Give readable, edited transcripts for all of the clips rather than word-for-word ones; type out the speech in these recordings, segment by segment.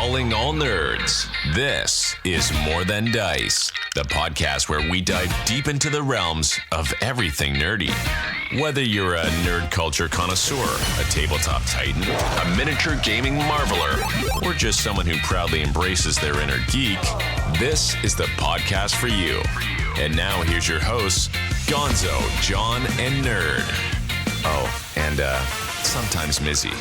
Calling all nerds. This is More Than Dice, the podcast where we dive deep into the realms of everything nerdy. Whether you're a nerd culture connoisseur, a tabletop titan, a miniature gaming marveler, or just someone who proudly embraces their inner geek, this is the podcast for you. And now here's your hosts, Gonzo, John, and Nerd. Oh, and sometimes Mizzy.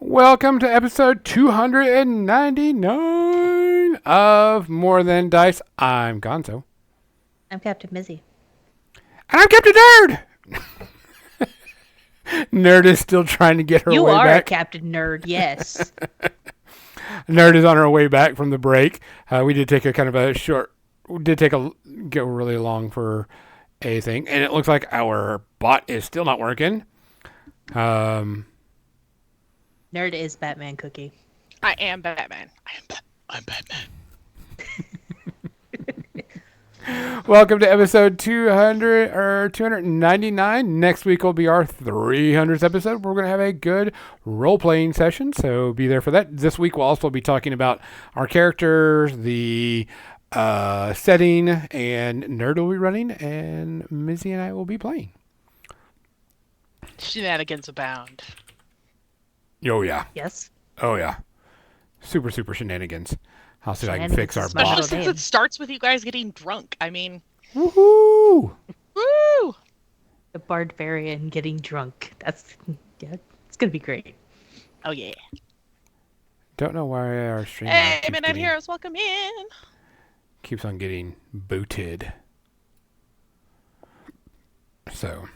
Welcome to episode 299 of More Than Dice. I'm Gonzo. I'm Captain Mizzy. And I'm Captain Nerd! Nerd is still trying to get her way back. You are a Captain Nerd, yes. Nerd is on her way back from the break. We did take a kind of a short, go really long for a thing. And it looks like our bot is still not working. Nerd is Batman Cookie. I am Batman. I'm Batman. Welcome to episode 299. Next week will be our 300th episode. We're going to have a good role-playing session, so be there for that. This week we'll also be talking about our characters, the setting, and Nerd will be running, and Mizzy and I will be playing. Shenanigans abound. Oh, yeah. Yes. Oh, yeah. Super shenanigans. I'll see if I can fix our Especially bot. since it starts with you guys getting drunk. I mean... Woohoo! Woo! The Barbarian getting drunk. It's going to be great. Oh, yeah. Don't know why our stream Hey, Midnight Heroes, welcome in! keeps on getting booted. So...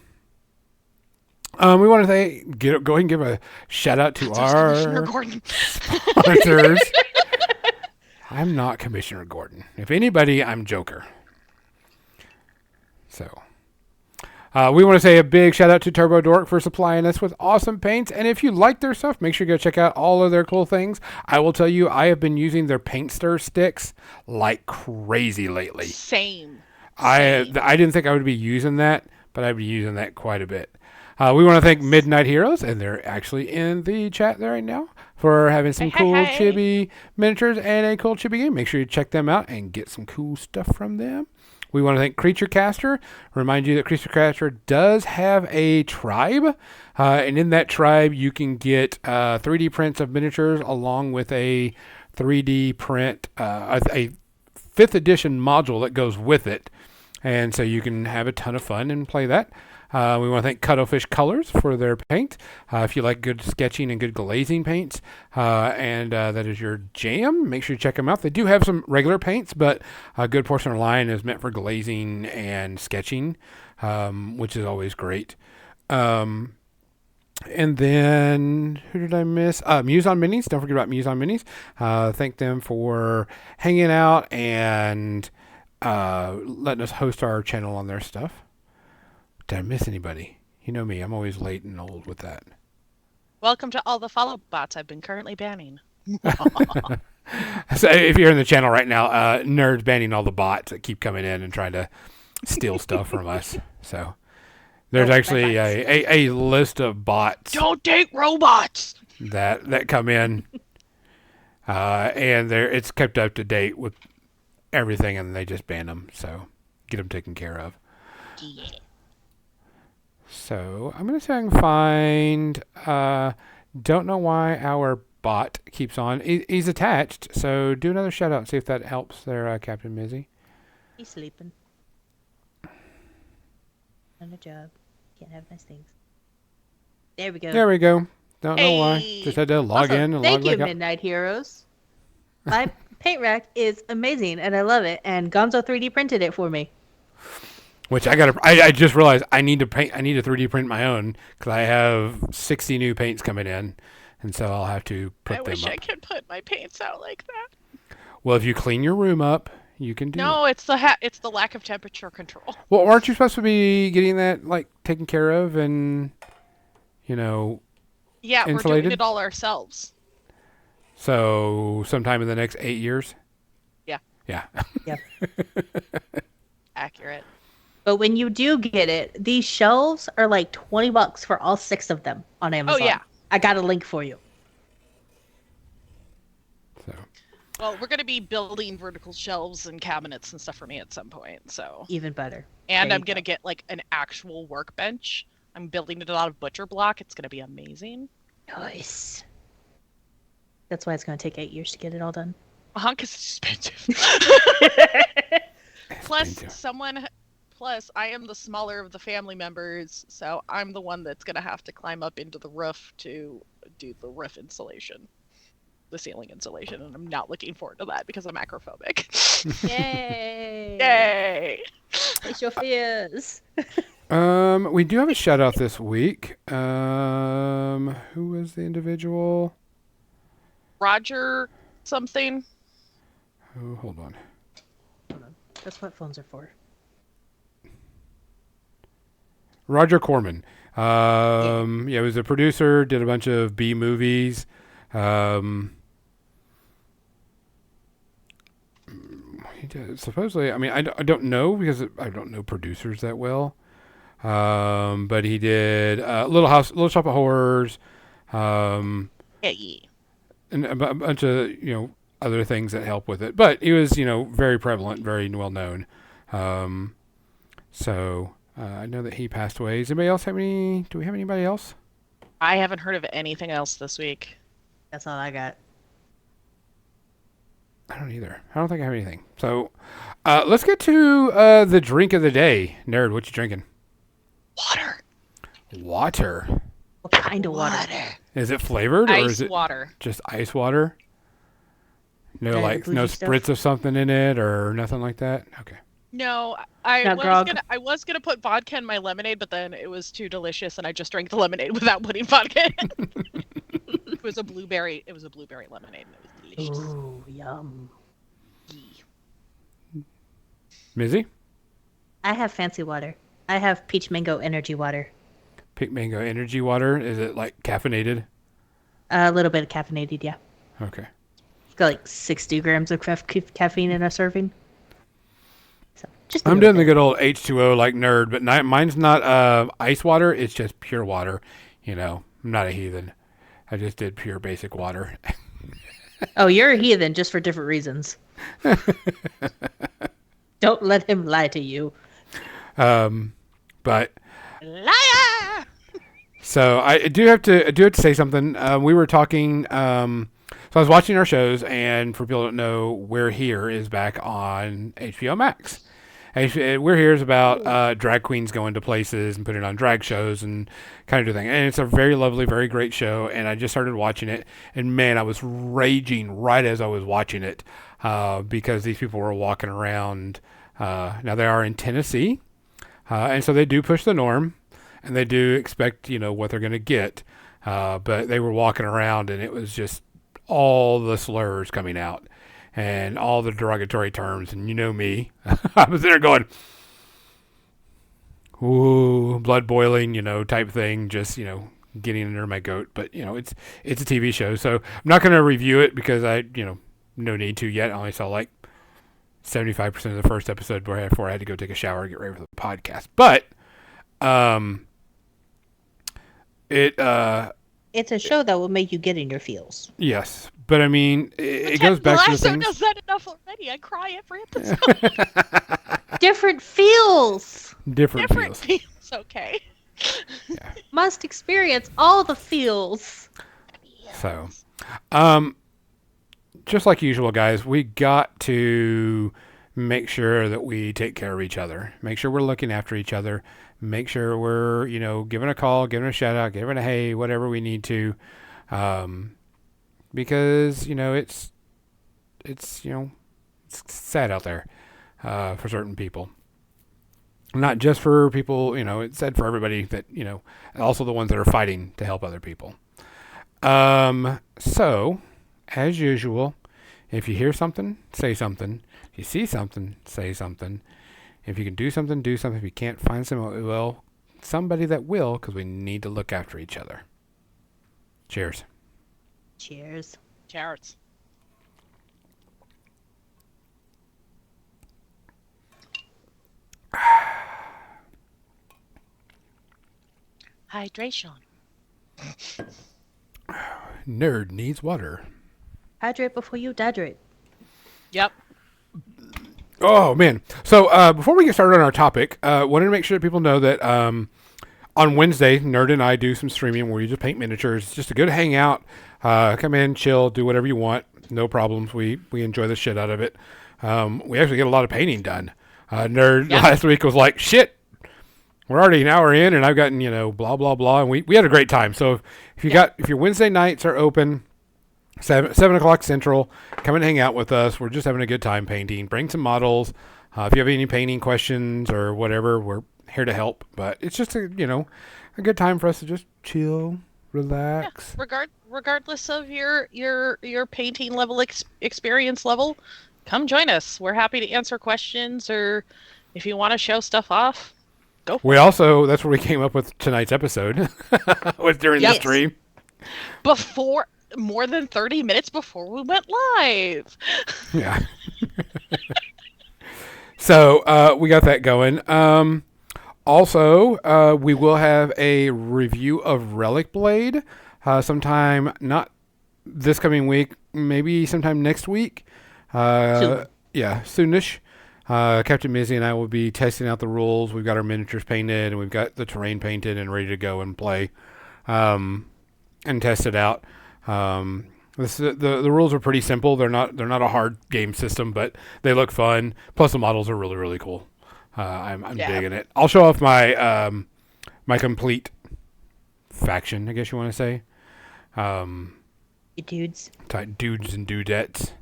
we want to say, go ahead and give a shout out to our sponsors. I'm not Commissioner Gordon. If anybody, I'm Joker. So, we want to say a big shout out to Turbo Dork for supplying us with awesome paints. And if you like their stuff, make sure you go check out all of their cool things. I will tell you, I have been using their paint stir sticks like crazy lately. Same. I didn't think I would be using that, but I've been using that quite a bit. We want to thank Midnight Heroes, and they're actually in the chat there right now, for having some cool chibi miniatures and a cool chibi game. Make sure you check them out and get some cool stuff from them. We want to thank Creature Caster. Remind you that Creature Caster does have a tribe, and in that tribe you can get 3D prints of miniatures along with a 3D print, a 5th edition module that goes with it. And so you can have a ton of fun and play that. We want to thank Cuttlefish Colors for their paint. If you like good sketching and good glazing paints, and that is your jam, make sure you check them out. They do have some regular paints, but a good portion of the line is meant for glazing and sketching, which is always great. And then, who did I miss? Muse on Minis. Don't forget about Muse on Minis. Thank them for hanging out and letting us host our channel on their stuff. Did I miss anybody? You know me, I'm always late and old with that. Welcome to all the follow bots I've been currently banning. So if you're in the channel right now, Nerd's banning all the bots that keep coming in and trying to steal stuff from us. So there's actually a list of bots. Don't date robots! That come in, and it's kept up to date with everything, and they just ban them. So get them taken care of. Yeah. So I'm going to see if I can find, don't know why our bot keeps on. He's attached, so do another shout out and see if that helps there, Captain Mizzy. He's sleeping. On a job. Can't have nice things. There we go. There we go. Don't know why. Just had to log in and log back Thank you, out. Midnight Heroes. My paint rack is amazing, and I love it, and Gonzo 3D printed it for me. Which I just realized I need to 3D print my own because I have 60 new paints coming in, and so I'll have to put them up. I wish I could put my paints out like that. Well, if you clean your room up, you can do No, it's the lack of temperature control. Well, aren't you supposed to be getting that taken care of and, Yeah, we're insulated? doing it all ourselves. So sometime in the next 8 years? Yeah. Yeah. Yep. Accurate. But when you do get it, these shelves are like $20 for all 6 of them on Amazon. yeah. I got a link for you. So Well, we're going to be building vertical shelves and cabinets and stuff for me at some point, so. Even better. And There I'm you going to go. get, like, an actual workbench. I'm building it out of butcher block. It's going to be amazing. Nice. That's why it's going to take 8 years to get it all done. Because it's expensive. Plus, I am the smaller of the family members, so I'm the one that's going to have to climb up into the roof to do the roof insulation, the ceiling insulation, and I'm not looking forward to that because I'm acrophobic. Yay! Yay! Face your fears. we do have a shout out this week. Who was the individual? Roger something. Oh, hold on. Hold on. That's what phones are for. Roger Corman. Yeah, he was a producer, did a bunch of B movies. He did, supposedly, I mean, I don't know because I don't know producers that well. But he did Little Shop of Horrors, Hey. and a bunch of, other things that help with it. But he was, very prevalent, very well known. So I know that he passed away. Does anybody else have any? Do we have anybody else? I haven't heard of anything else this week. That's all I got. I don't either. I don't think I have anything. So let's get to the drink of the day. Nerd, what you drinking? Water. Water. What kind of water? Is it flavored or Ice is it water. just ice water? No, The like no bougie stuff? spritz of something in it or nothing like that. Okay. No, I Not was grog? I was gonna put vodka in my lemonade, but then it was too delicious, and I just drank the lemonade without putting vodka in. It was a blueberry lemonade, and it was delicious. Ooh, yum. Mizzy? I have fancy water. I have peach mango energy water. Pink mango energy water. Is it like caffeinated? A little bit of caffeinated, yeah. Okay. It's got like 60 grams of caffeine in a serving. So just. I'm doing the good old H2O like nerd, but mine's not ice water. It's just pure water. I'm not a heathen. I just did pure basic water. Oh, you're a heathen just for different reasons. Don't let him lie to you. But Liar! so I do have to say something. We were talking. So I was watching our shows, and for people who don't know, We're Here is back on HBO Max. We're Here is about drag queens going to places and putting on drag shows and kind of do things. And it's a very lovely, very great show. And I just started watching it, and man, I was raging right as I was watching it because these people were walking around. Now they are in Tennessee, and so they do push the norm, and they do expect what they're going to get. But they were walking around, and it was just all the slurs coming out. And all the derogatory terms, and me, I was there going, ooh, blood boiling, type thing, just, getting under my goat. But, it's a TV show, so I'm not going to review it because I, no need to yet. I only saw like 75% of the first episode before I had to go take a shower and get ready for the podcast. But, It's a show that will make you get in your feels. yes. But I mean, it goes back to the Lasso things. does that enough already. I cry every episode. Different feels. Different Different feels. feels. Okay. Must experience all the feels. So, just like usual, guys, we got to make sure that we take care of each other. Make sure we're looking after each other. Make sure we're, giving a call, giving a shout out, giving a hey, whatever we need to. Because, it's sad out there for certain people. Not just for people, it's sad for everybody that, also the ones that are fighting to help other people. So, as usual, if you hear something, say something. If you see something, say something. If you can do something, do something. If you can't find somebody that will, because we need to look after each other. Cheers. Cheers. Carrots. Hydration. Nerd needs water. Hydrate before you dehydrate. Yep. Oh man! So before we get started on our topic, wanted to make sure that people know that on Wednesday, Nerd and I do some streaming where you just paint miniatures. It's just a good hangout. Come in, chill, do whatever you want. No problems. We enjoy the shit out of it. We actually get a lot of painting done. Nerd last week was like, shit, we're already an hour in, and I've gotten blah blah blah, and we had a great time. So if your Wednesday nights are open. 7 o'clock Central. Come and hang out with us. We're just having a good time painting. Bring some models. If you have any painting questions or whatever, we're here to help. But it's just a good time for us to just chill, relax. Yeah. Regardless of your painting level experience level, come join us. We're happy to answer questions, or if you want to show stuff off, go for it. That's where we came up with tonight's episode. Was during the stream. More than 30 minutes before we went live. Yeah. So we got that going. Also, we will have a review of Relic Blade sometime, not this coming week, maybe sometime next week. Soon. Yeah, soonish. Captain Mizzy and I will be testing out the rules. We've got our miniatures painted, and we've got the terrain painted and ready to go and play and test it out. The rules are pretty simple. They're not a hard game system, but they look fun. Plus the models are really, really cool. I'm digging it. I'll show off my my complete faction, I guess you want to say. You dudes. Dudes and dudettes.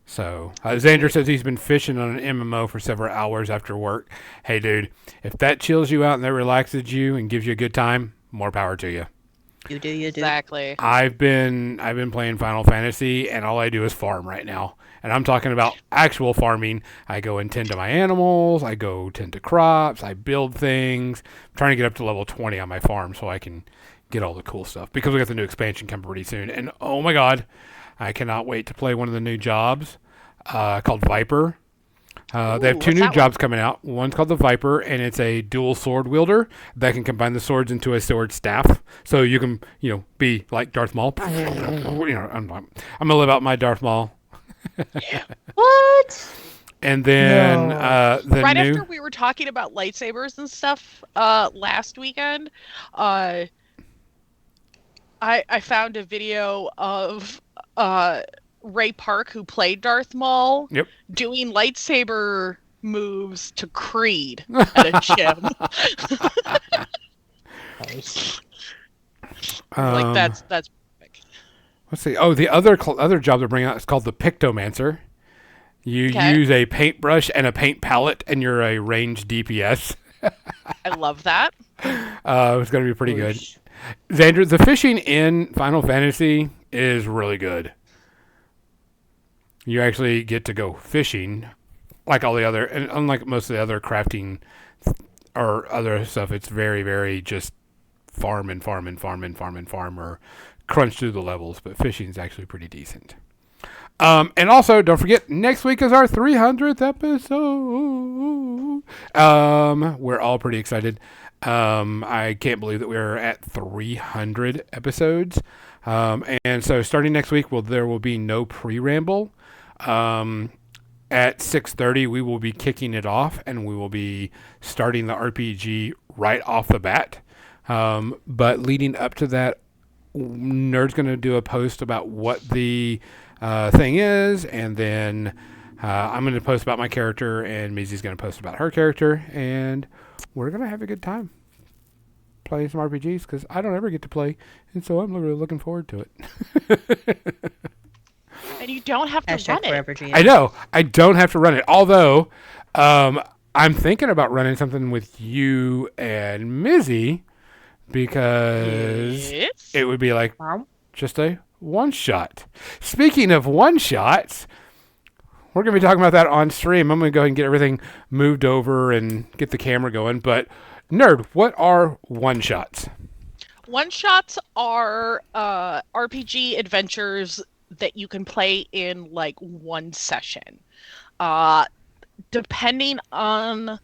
So Xander says he's been fishing on an MMO for several hours after work. Hey dude, if that chills you out and that relaxes you and gives you a good time, more power to you. You do. Exactly. I've been playing Final Fantasy, and all I do is farm right now. And I'm talking about actual farming. I go and tend to my animals. I go tend to crops. I build things. I'm trying to get up to level 20 on my farm so I can get all the cool stuff. Because we got the new expansion coming pretty soon. And oh my god, I cannot wait to play one of the new jobs called Viper. They have two new jobs coming out. One's called the Viper, and it's a dual sword wielder that can combine the swords into a sword staff. So you can, be like Darth Maul. I'm gonna live out my Darth Maul. Yeah. What? And then after we were talking about lightsabers and stuff last weekend, I found a video of Ray Park, who played Darth Maul, doing lightsaber moves to Creed at a gym. Nice. That's perfect. Let's see. Oh, the other job they're bringing out is called the Pictomancer. You use a paintbrush and a paint palette, and you're a ranged DPS. I love that. It's going to be pretty good. Xander, the fishing in Final Fantasy is really good. You actually get to go fishing, like all the other, and unlike most of the other crafting or other stuff, it's very, very just farm or crunch through the levels. But fishing is actually pretty decent. And also, don't forget, next week is our 300th episode. We're all pretty excited. I can't believe that we're at 300 episodes. And so starting next week, there will be no pre-ramble. At 6:30, we will be kicking it off, and we will be starting the RPG right off the bat. But leading up to that, Nerd's going to do a post about what the thing is, and then I'm going to post about my character, and Mizzy's going to post about her character, and we're going to have a good time playing some RPGs, because I don't ever get to play, and so I'm really looking forward to it. And you don't have to run it. I know. I don't have to run it. Although, I'm thinking about running something with you and Mizzy, because it would be like just a one-shot. Speaking of one-shots, we're going to be talking about that on stream. I'm going to go ahead and get everything moved over and get the camera going. But, Nerd, what are one-shots? One-shots are RPG adventures that you can play in like one session. Uh, Depending on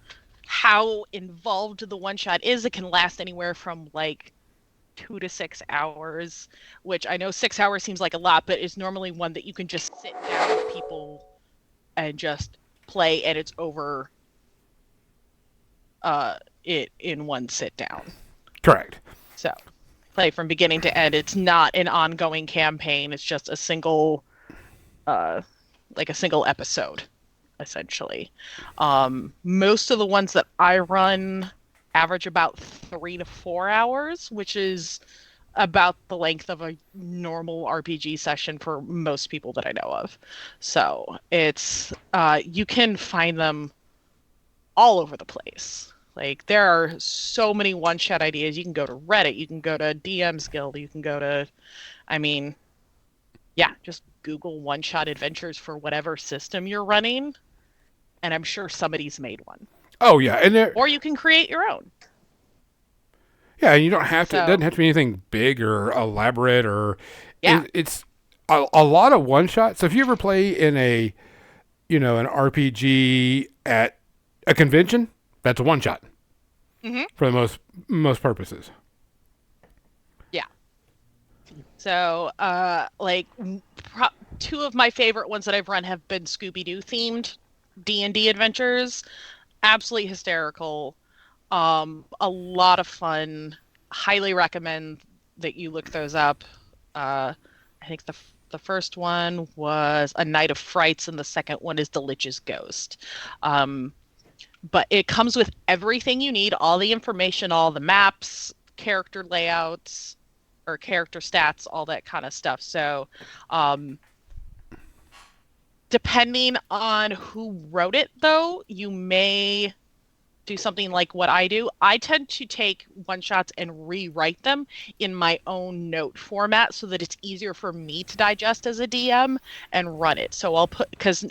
how involved the one-shot is, it can last anywhere from like 2 to 6 hours, which I know 6 hours seems like a lot, but is normally one that you can just sit down with people and just play, and it's over it in one sit down. Correct. So play from beginning to end. It's not an ongoing campaign. It's just a single like a single episode, essentially. Most of the ones that I run average about 3 to 4 hours, which is about the length of a normal RPG session for most people that I know of. So it's you can find them all over the place. Like, there are so many one-shot ideas. You can go to Reddit, you can go to DM's Guild, you can go to, I mean, yeah, just Google one-shot adventures for whatever system you're running, and I'm sure somebody's made one. Oh yeah, and there, Or you can create your own. yeah, and you don't have to. It So- doesn't have to be anything big or elaborate or. Yeah. It's a lot of one shots. So if you ever play in a, an RPG at a convention, that's a one shot. Mhm. For the most purposes. So, two of my favorite ones that I've run have been Scooby-Doo themed D&D adventures. Absolutely hysterical. A lot of fun. Highly recommend that you look those up. I think the first one was A Night of Frights, and the second one is The Lich's Ghost. But it comes with everything you need, all the information, all the maps, character layouts, or character stats, all that kind of stuff. So, depending on who wrote it, though, you may do something like what I do. I tend to take one-shots and rewrite them in my own note format so that it's easier for me to digest as a DM and run it. So I'll put, because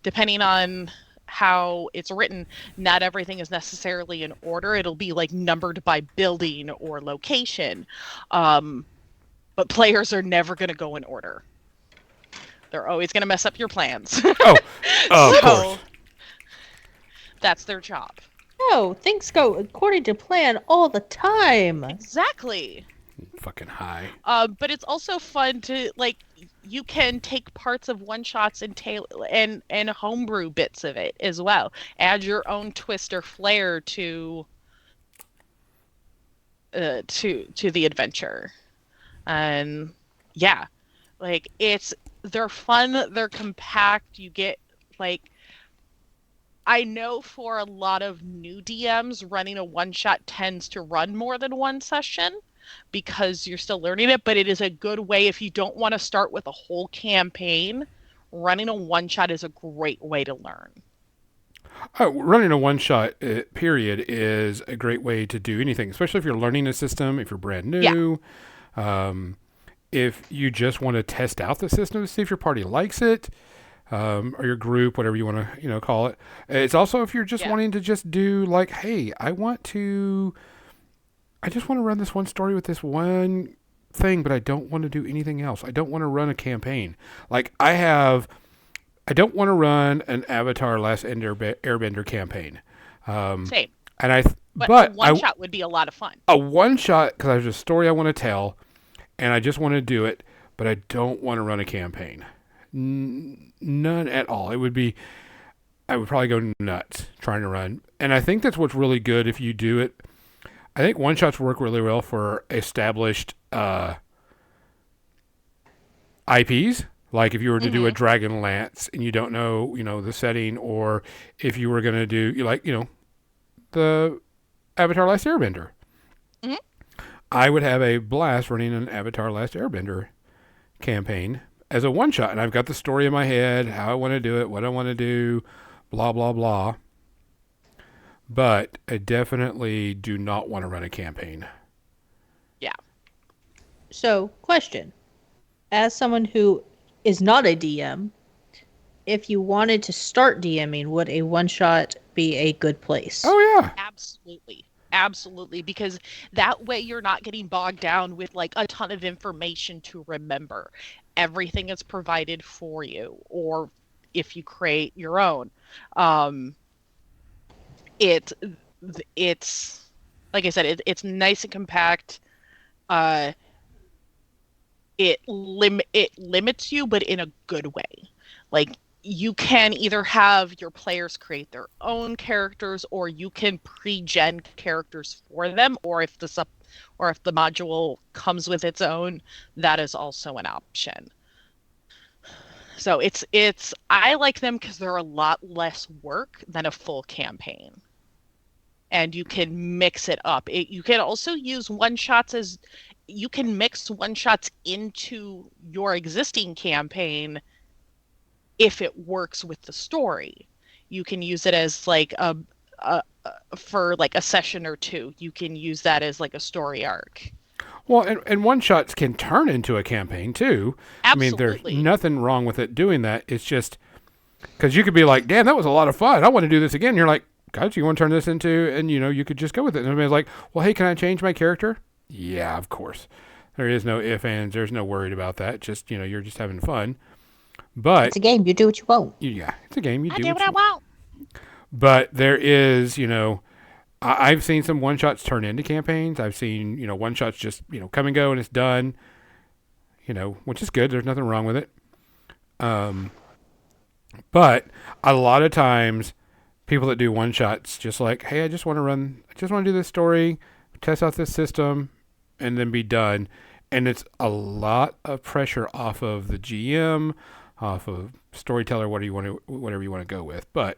depending on how it's written, not everything is necessarily in order. It'll be like numbered by building or location. But players are never going to go in order. They're always going to mess up your plans. Oh, of So, course. that's their job. No, things go according to plan all the time. Exactly. Fucking high. But it's also fun to, like, you can take parts of one-shots and homebrew bits of it as well. Add your own twist or flair to the adventure. And yeah, like, they're fun, they're compact. You get, like, I know for a lot of new DMs, running a one-shot tends to run more than one session because you're still learning it, but it is a good way if you don't want to start with a whole campaign. Running a one-shot is a great way to learn. Oh, running a one-shot period is a great way to do anything, especially if you're learning a system, if you're brand new. If you just want to test out the system to see if your party likes it, or your group, whatever you want to, call it. It's also if you're just wanting to just do like, hey, I just want to run this one story with this one thing, but I don't want to do anything else. I don't want to run a campaign. Like I don't want to run an Avatar Last Airbender campaign. Same. And But a one-shot would be a lot of fun. A one-shot, because there's a story I want to tell, and I just want to do it, but I don't want to run a campaign. None at all. I would probably go nuts trying to run. And I think that's what's really good if you do it. I think one-shots work really well for established IPs. Like if you were to do a Dragonlance and you don't know, the setting, or if you were going to do, the Avatar Last Airbender. I would have a blast running an Avatar Last Airbender campaign as a one-shot. And I've got the story in my head, how I want to do it, what I want to do, blah, blah, blah. But I definitely do not want to run a campaign. Yeah. So, question. As someone who is not a DM, if you wanted to start DMing, would a one-shot be a good place? Oh, yeah. Absolutely. Absolutely, because that way you're not getting bogged down with like a ton of information to remember. Everything is provided for you, or if you create your own. Um, it it's like I said, it's nice and compact. Uh, it limits you, but in a good way. Like you can either have your players create their own characters, or you can pre-gen characters for them, or if the module comes with its own, that is also an option. So it's I like them because they're a lot less work than a full campaign. And you can mix it up. You can also use one shots as you can mix one shots into your existing campaign if it works with the story. You can use it as like a for like a session or two. You can use that as like a story arc. Well, and one shots can turn into a campaign too. I mean, there's Absolutely. nothing wrong with it doing that. It's just because you could be like, damn, that was a lot of fun. I want to do this again. And you're like, guys, you want to turn this into, and you could just go with it. And everybody's like, well, hey, can I change my character? Yeah, of course. There is no if, ands. There's no worried about that. Just, you're just having fun. But It's a game. You do what you want. yeah, it's a game. You I do do what what I you want. But there is, I've seen some one shots turn into campaigns. I've seen, one shots just, come and go and it's done, which is good. There's nothing wrong with it. But a lot of times, people that do one shots just like, hey, I just want to do this story, test out this system, and then be done. And it's a lot of pressure off of the GM, off of storyteller, whatever you want to go with. But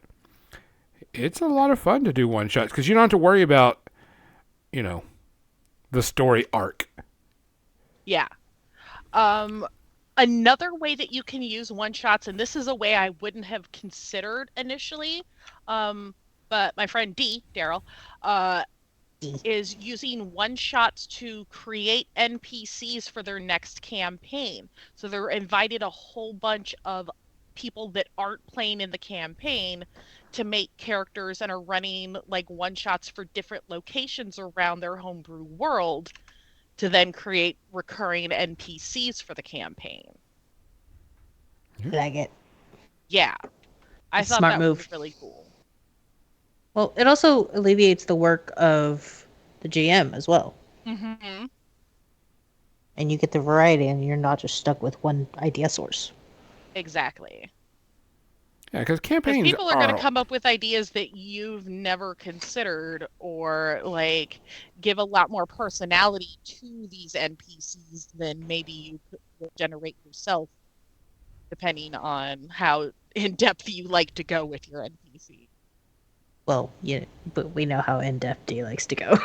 it's a lot of fun to do one shots because you don't have to worry about, the story arc. Yeah. Another way that you can use one shots, and this is a way I wouldn't have considered initially, but my friend Daryl, is using one shots to create NPCs for their next campaign. So they're invited a whole bunch of people that aren't playing in the campaign to make characters and are running like one shots for different locations around their homebrew world to then create recurring NPCs for the campaign. Like it. Yeah. I thought Smart that move. was really cool. Well, it also alleviates the work of the GM as well. Mm-hmm. And you get the variety and you're not just stuck with one idea source. Exactly. Yeah, because Because campaigns people are going to come up with ideas that you've never considered, or like give a lot more personality to these NPCs than maybe you could generate yourself, depending on how in depth you like to go with your NPC. Well, yeah, but we know how in-depth D likes to go.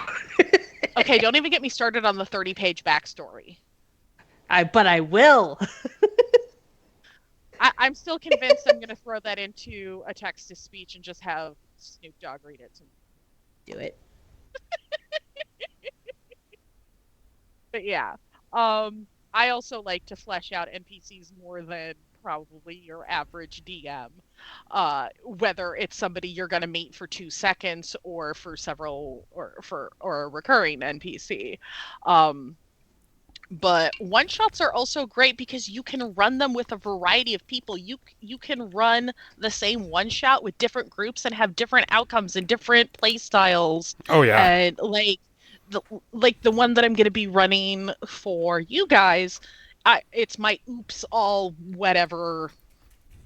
Okay, don't even get me started on the 30-page backstory. But I will. I'm still convinced I'm going to throw that into a text-to-speech and just have Snoop Dogg read it to me. Do it. But yeah, I also like to flesh out NPCs more than probably your average DM. Whether it's somebody you're going to meet for 2 seconds or for several, or a recurring NPC. But one shots are also great because you can run them with a variety of people. You can run the same one shot with different groups and have different outcomes and different play styles. Oh yeah. And like the one that I'm going to be running for you guys, it's my Oops All Whatever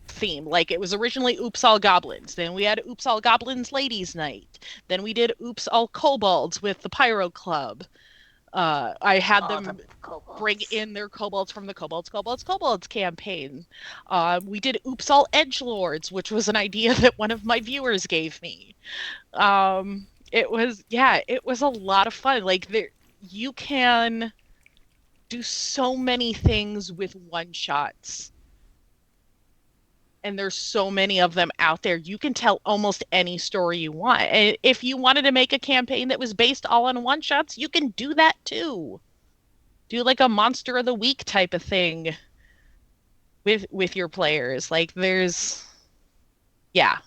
theme. Like it was originally Oops All Goblins. Then we had Oops All Goblins Ladies Night. Then we did Oops All Kobolds with the Pyro Club. I had them bring in their kobolds from the Kobolds campaign. We did Oops All Edgelords, which was an idea that one of my viewers gave me. It was a lot of fun. Like you can do so many things with one shots. And there's so many of them out there. You can tell almost any story you want. And if you wanted to make a campaign that was based all on one shots, you can do that too. Do like a Monster of the Week type of thing with your players. Like there's yeah.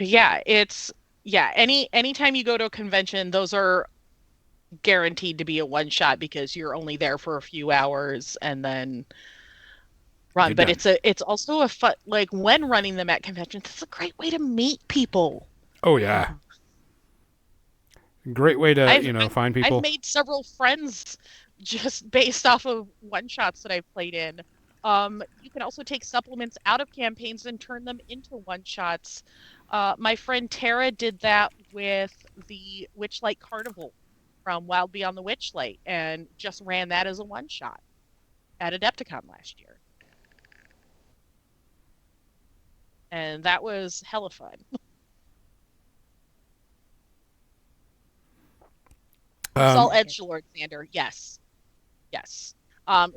Yeah, anytime you go to a convention, those are guaranteed to be a one shot because you're only there for a few hours and then run. You're But done. it's also a fun, like when running them at conventions, it's a great way to meet people. Oh yeah, great way to I've I've, find I've people. made several friends just based off of one shots that I've played in. You can also take supplements out of campaigns and turn them into one shots. My friend Tara did that with the Witchlight Carnival from Wild Beyond the Witchlight and just ran that as a one shot at Adepticon last year. And that was hella fun. Saul Edgelord, Xander, yes. Yes.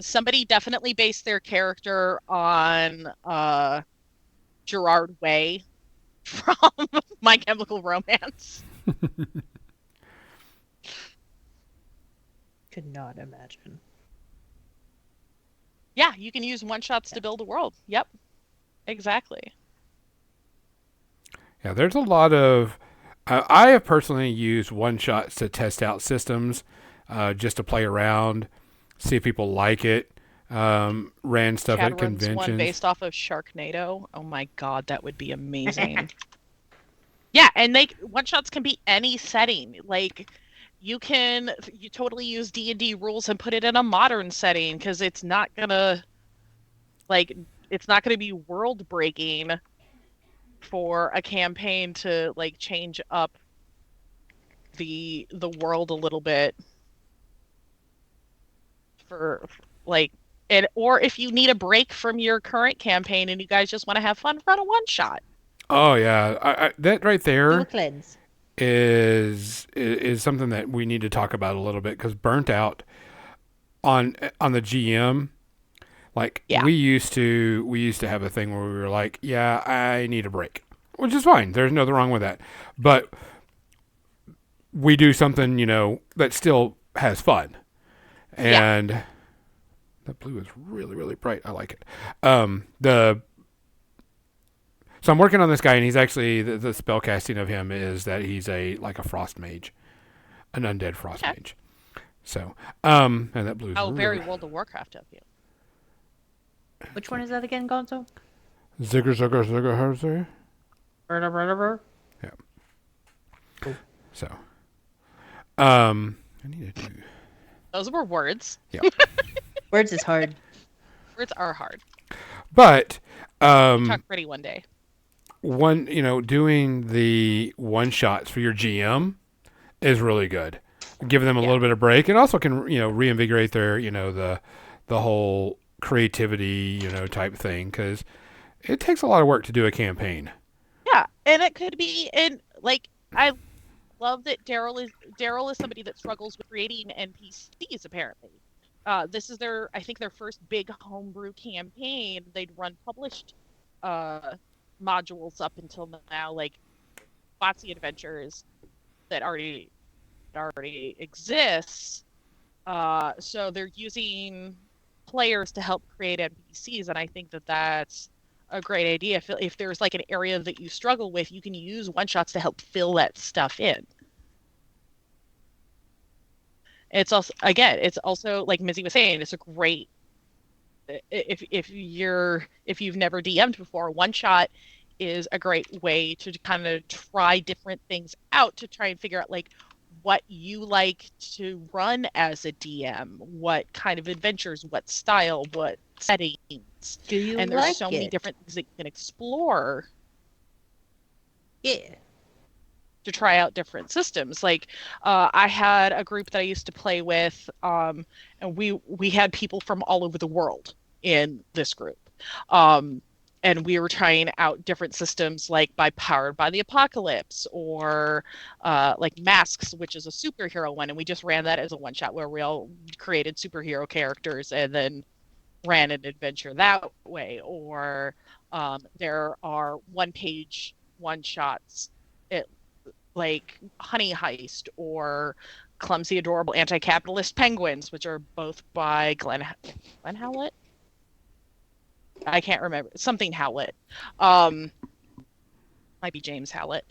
Somebody definitely based their character on Gerard Way from My Chemical Romance. Could not imagine. Yeah, you can use one shots to build a world. Yep. Exactly. Yeah, there's a lot of. I have personally used one shots to test out systems, just to play around, see if people like it. Ran stuff at Shadowrun's one conventions. based off of Sharknado. Oh my god, that would be amazing. Yeah, and one shots can be any setting. Like you totally use D&D rules and put it in a modern setting because it's not gonna be world breaking for a campaign to like change up the world a little bit for like it, or if you need a break from your current campaign and you guys just want to have fun, run a one shot. Oh yeah, that right Do a there cleanse. is something that we need to talk about a little bit because burnt out on the GM. Like Yeah. we used to have a thing where we were like, yeah, I need a break, which is fine. There's nothing wrong with that, but we do something that still has fun, and that blue is really really bright. I like it. The So I'm working on this guy, and he's actually the spell casting of him is that he's a frost mage, an undead frost mage. So, and that blue is Very World of Warcraft of you. Which one is that again, Gonzo? Zigger Zigger Zigger Herzer. Yeah. So, I need to do. Those were words. Yeah. Words is hard. Words are hard. But Talk pretty one day. doing the one shots for your GM is really good. Giving them a little bit of break, and also can reinvigorate their the whole creativity type thing, because it takes a lot of work to do a campaign. Yeah, and it could be, and like I love that Daryl is somebody that struggles with creating NPCs. Apparently, this is I think their first big homebrew campaign. They'd run published modules up until now, like Botsy Adventures that already exists. So they're using players to help create NPCs, and I think that that's a great idea. If there's like an area that you struggle with, you can use one shots to help fill that stuff in. It's also like Mizzy was saying, it's a great if you've never DM'd before, one shot is a great way to kind of try different things out to try and figure out like what you like to run as a DM, what kind of adventures, what style, what settings. Do you and there's like so many it? different things that you can explore Yeah. to try out different systems. Like I had a group that I used to play with, and we had people from all over the world in this group. And we were trying out different systems like Powered by the Apocalypse or like Masks, which is a superhero one. And we just ran that as a one shot where we all created superhero characters and then ran an adventure that way. Or there are one-page one-shots like Honey Heist or Clumsy Adorable Anti-Capitalist Penguins, which are both by Glenn Howlett? I can't remember. Something Howlett. might be James Howlett,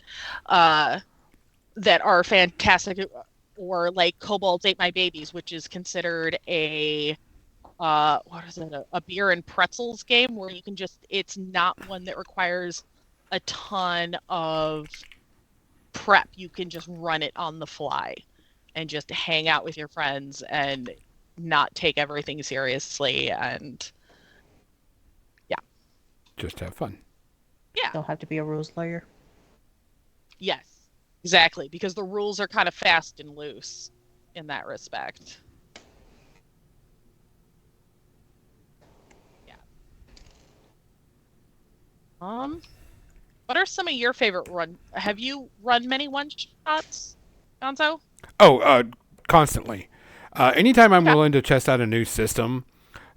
that are fantastic. Or like Kobolds Ate My Babies, which is considered a what is it, a beer and pretzels game where you can just, it's not one that requires a ton of prep. You can just run it on the fly and just hang out with your friends and not take everything seriously, and Just have fun. Don't have to be a rules lawyer. yes, exactly, because the rules are kind of fast and loose in that respect. What are some of your favorite run? Have you run many one shots, Gonzo? Oh, constantly. Anytime I'm Okay. willing to test out a new system,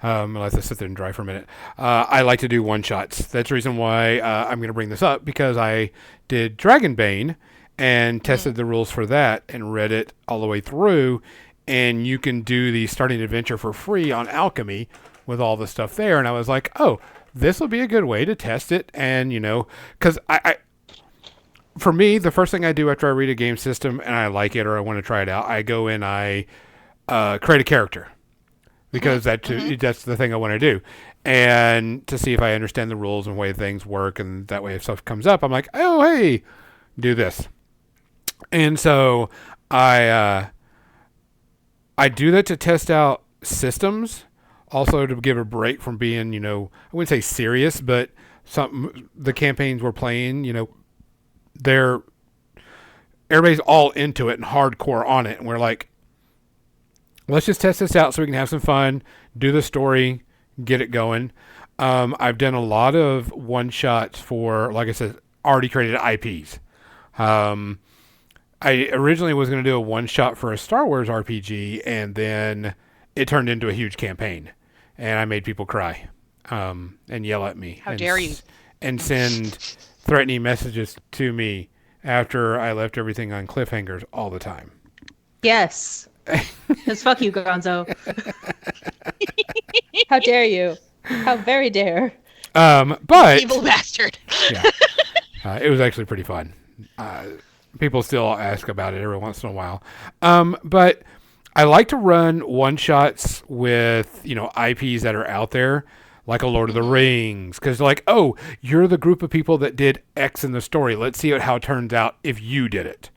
unless I sit there and dry for a minute, I like to do one shots. That's the reason why I'm going to bring this up, because I did Dragonbane and tested the rules for that and read it all the way through. And you can do the starting adventure for free on Alchemy with all the stuff there. And I was like, oh, this will be a good way to test it. And, because for me, the first thing I do after I read a game system and I like it or I want to try it out, I go and I create a character, because that's the thing I want to do, and to see if I understand the rules and way things work, and that way if stuff comes up, I'm like, oh hey, do this. And so I do that to test out systems, also to give a break from being, I wouldn't say serious, but the campaigns we're playing, everybody's all into it and hardcore on it, and we're like, let's just test this out so we can have some fun, do the story, get it going. I've done a lot of one shots for, like I said, already created IPs. I originally was going to do a one shot for a Star Wars RPG, and then it turned into a huge campaign, and I made people cry and yell at me. How dare you? And send threatening messages to me after I left everything on cliffhangers all the time. Yes. Because fuck you, Gonzo. How dare you? How very dare. But Evil bastard. yeah, it was actually pretty fun. People still ask about it every once in a while. But I like to run one shots with, IPs that are out there, like a Lord of the Rings, because like, oh, you're the group of people that did X in the story. Let's see how it turns out if you did it.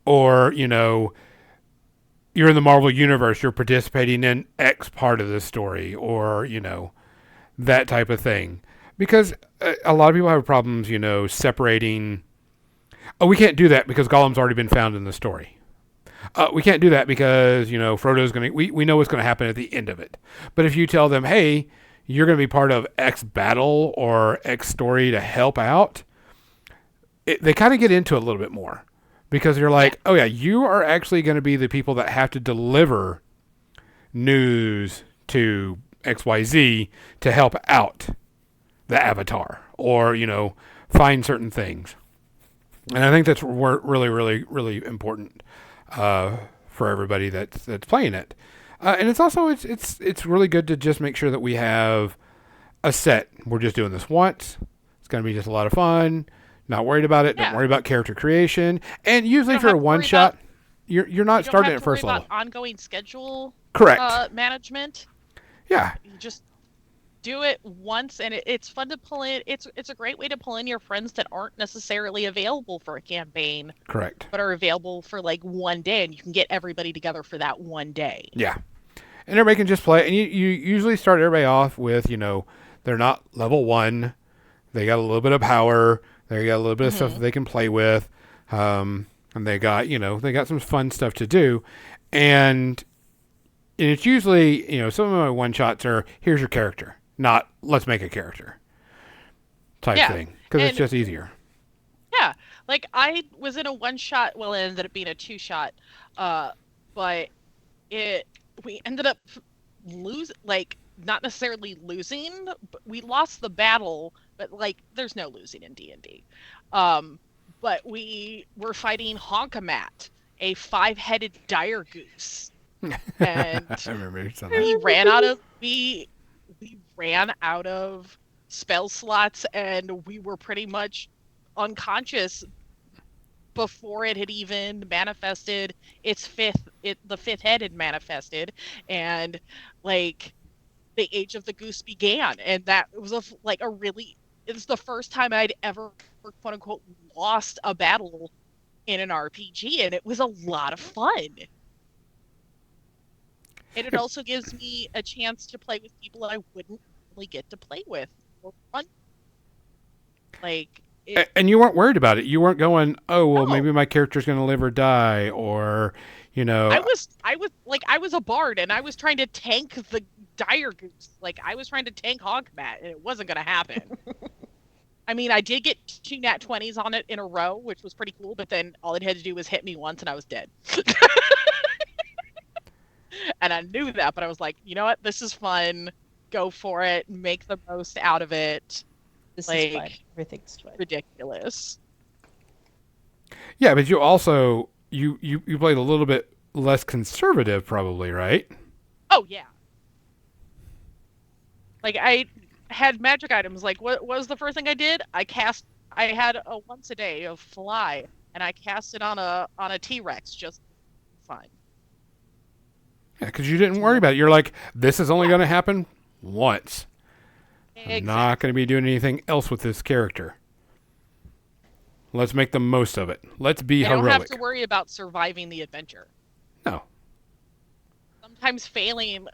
Or, you're in the Marvel Universe, you're participating in X part of the story, or, that type of thing. Because a lot of people have problems, separating. Oh, we can't do that because Gollum's already been found in the story. We can't do that because, Frodo's going to. We know what's going to happen at the end of it. But if you tell them, hey, you're going to be part of X battle or X story to help out, they kind of get into it a little bit more. Because you're like, oh yeah, you are actually going to be the people that have to deliver news to XYZ to help out the Avatar, or, find certain things. And I think that's really, really, really important for everybody that's playing it. And it's also it's really good to just make sure that we have a set. We're just doing this once. It's going to be just a lot of fun. Not worried about it. Yeah. Don't worry about character creation. And usually You don't for have a to one worry shot, about- you're not You starting don't at have to worry first level. about ongoing schedule Correct. management. Yeah. You just do it once, and it's fun to pull in. It's a great way to pull in your friends that aren't necessarily available for a campaign, Correct. but are available for like one day, and you can get everybody together for that one day. Yeah. And everybody can just play. And you usually start everybody off with, they're not level 1. They got a little bit of power. They got a little bit of stuff that they can play with. And they got, they got some fun stuff to do. And it's usually, some of my one-shots are, here's your character. Not, let's make a character type thing. Because it's and- just easier. Yeah, like I was in a one shot. Well, it ended up being a 2-shot, but we ended up not necessarily losing, but we lost the battle. But like, there's no losing in D&D. But we were fighting Honkamat, a 5-headed dire goose, and I remember something. we ran out of spell slots, and we were pretty much unconscious before it had even manifested the fifth head had manifested, and like the Age of the Goose began, and that was it's the first time I'd ever quote unquote lost a battle in an RPG, and it was a lot of fun. And it also gives me a chance to play with people that I wouldn't really get to play with. For fun. Like, And you weren't worried about it. You weren't going, oh, well, No. maybe my character's going to live or die, or, I was a bard, and I was trying to tank the dire goose. Like, I was trying to tank Hogbat, and it wasn't going to happen. I mean, I did get 2 nat 20s on it in a row, which was pretty cool, but then all it had to do was hit me once, and I was dead. And I knew that, but I was like, you know what? This is fun. Go for it. Make the most out of it. This Like, is fun. Everything's fun. Ridiculous. yeah, but you also, you played a little bit less conservative probably, right? Oh, yeah. Like, I had magic items. Like, what was the first thing I did? I had a once a day of fly, and I cast it on a T-Rex just fine. Yeah, because you didn't worry about it. You're like, this is only going to happen once. I'm not going to be doing anything else with this character. Let's make the most of it. Let's be I don't heroic. have to worry about surviving the adventure. No. Sometimes failing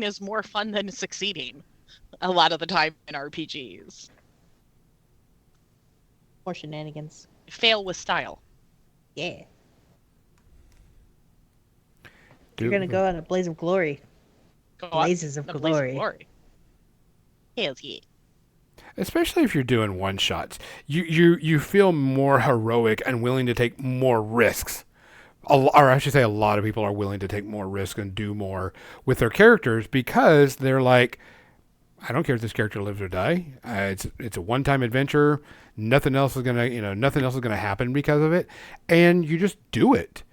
is more fun than succeeding. A lot of the time in RPGs. More shenanigans. Fail with style. Yeah. You're gonna go on a blaze of glory. Go on, Blazes of a blaze of glory. glory. Hell yeah. Especially if you're doing one shots, you feel more heroic and willing to take more risks. Or I should say, a lot of people are willing to take more risks and do more with their characters because they're like, I don't care if this character lives or die. It's a one-time adventure. Nothing else is gonna happen because of it, and you just do it.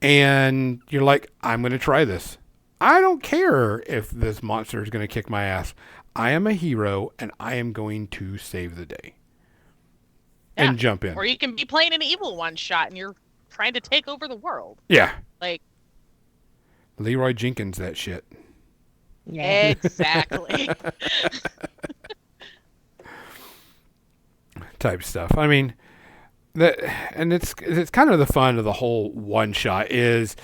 And you're like, I'm gonna try this. I don't care if this monster is gonna kick my ass. I am a hero, and I am going to save the day. Yeah. And jump in. Or you can be playing an evil one shot and you're trying to take over the world. Yeah. Like, Leroy Jenkins, that shit. Yeah. exactly. Type stuff. I mean, and it's kind of the fun of the whole one shot is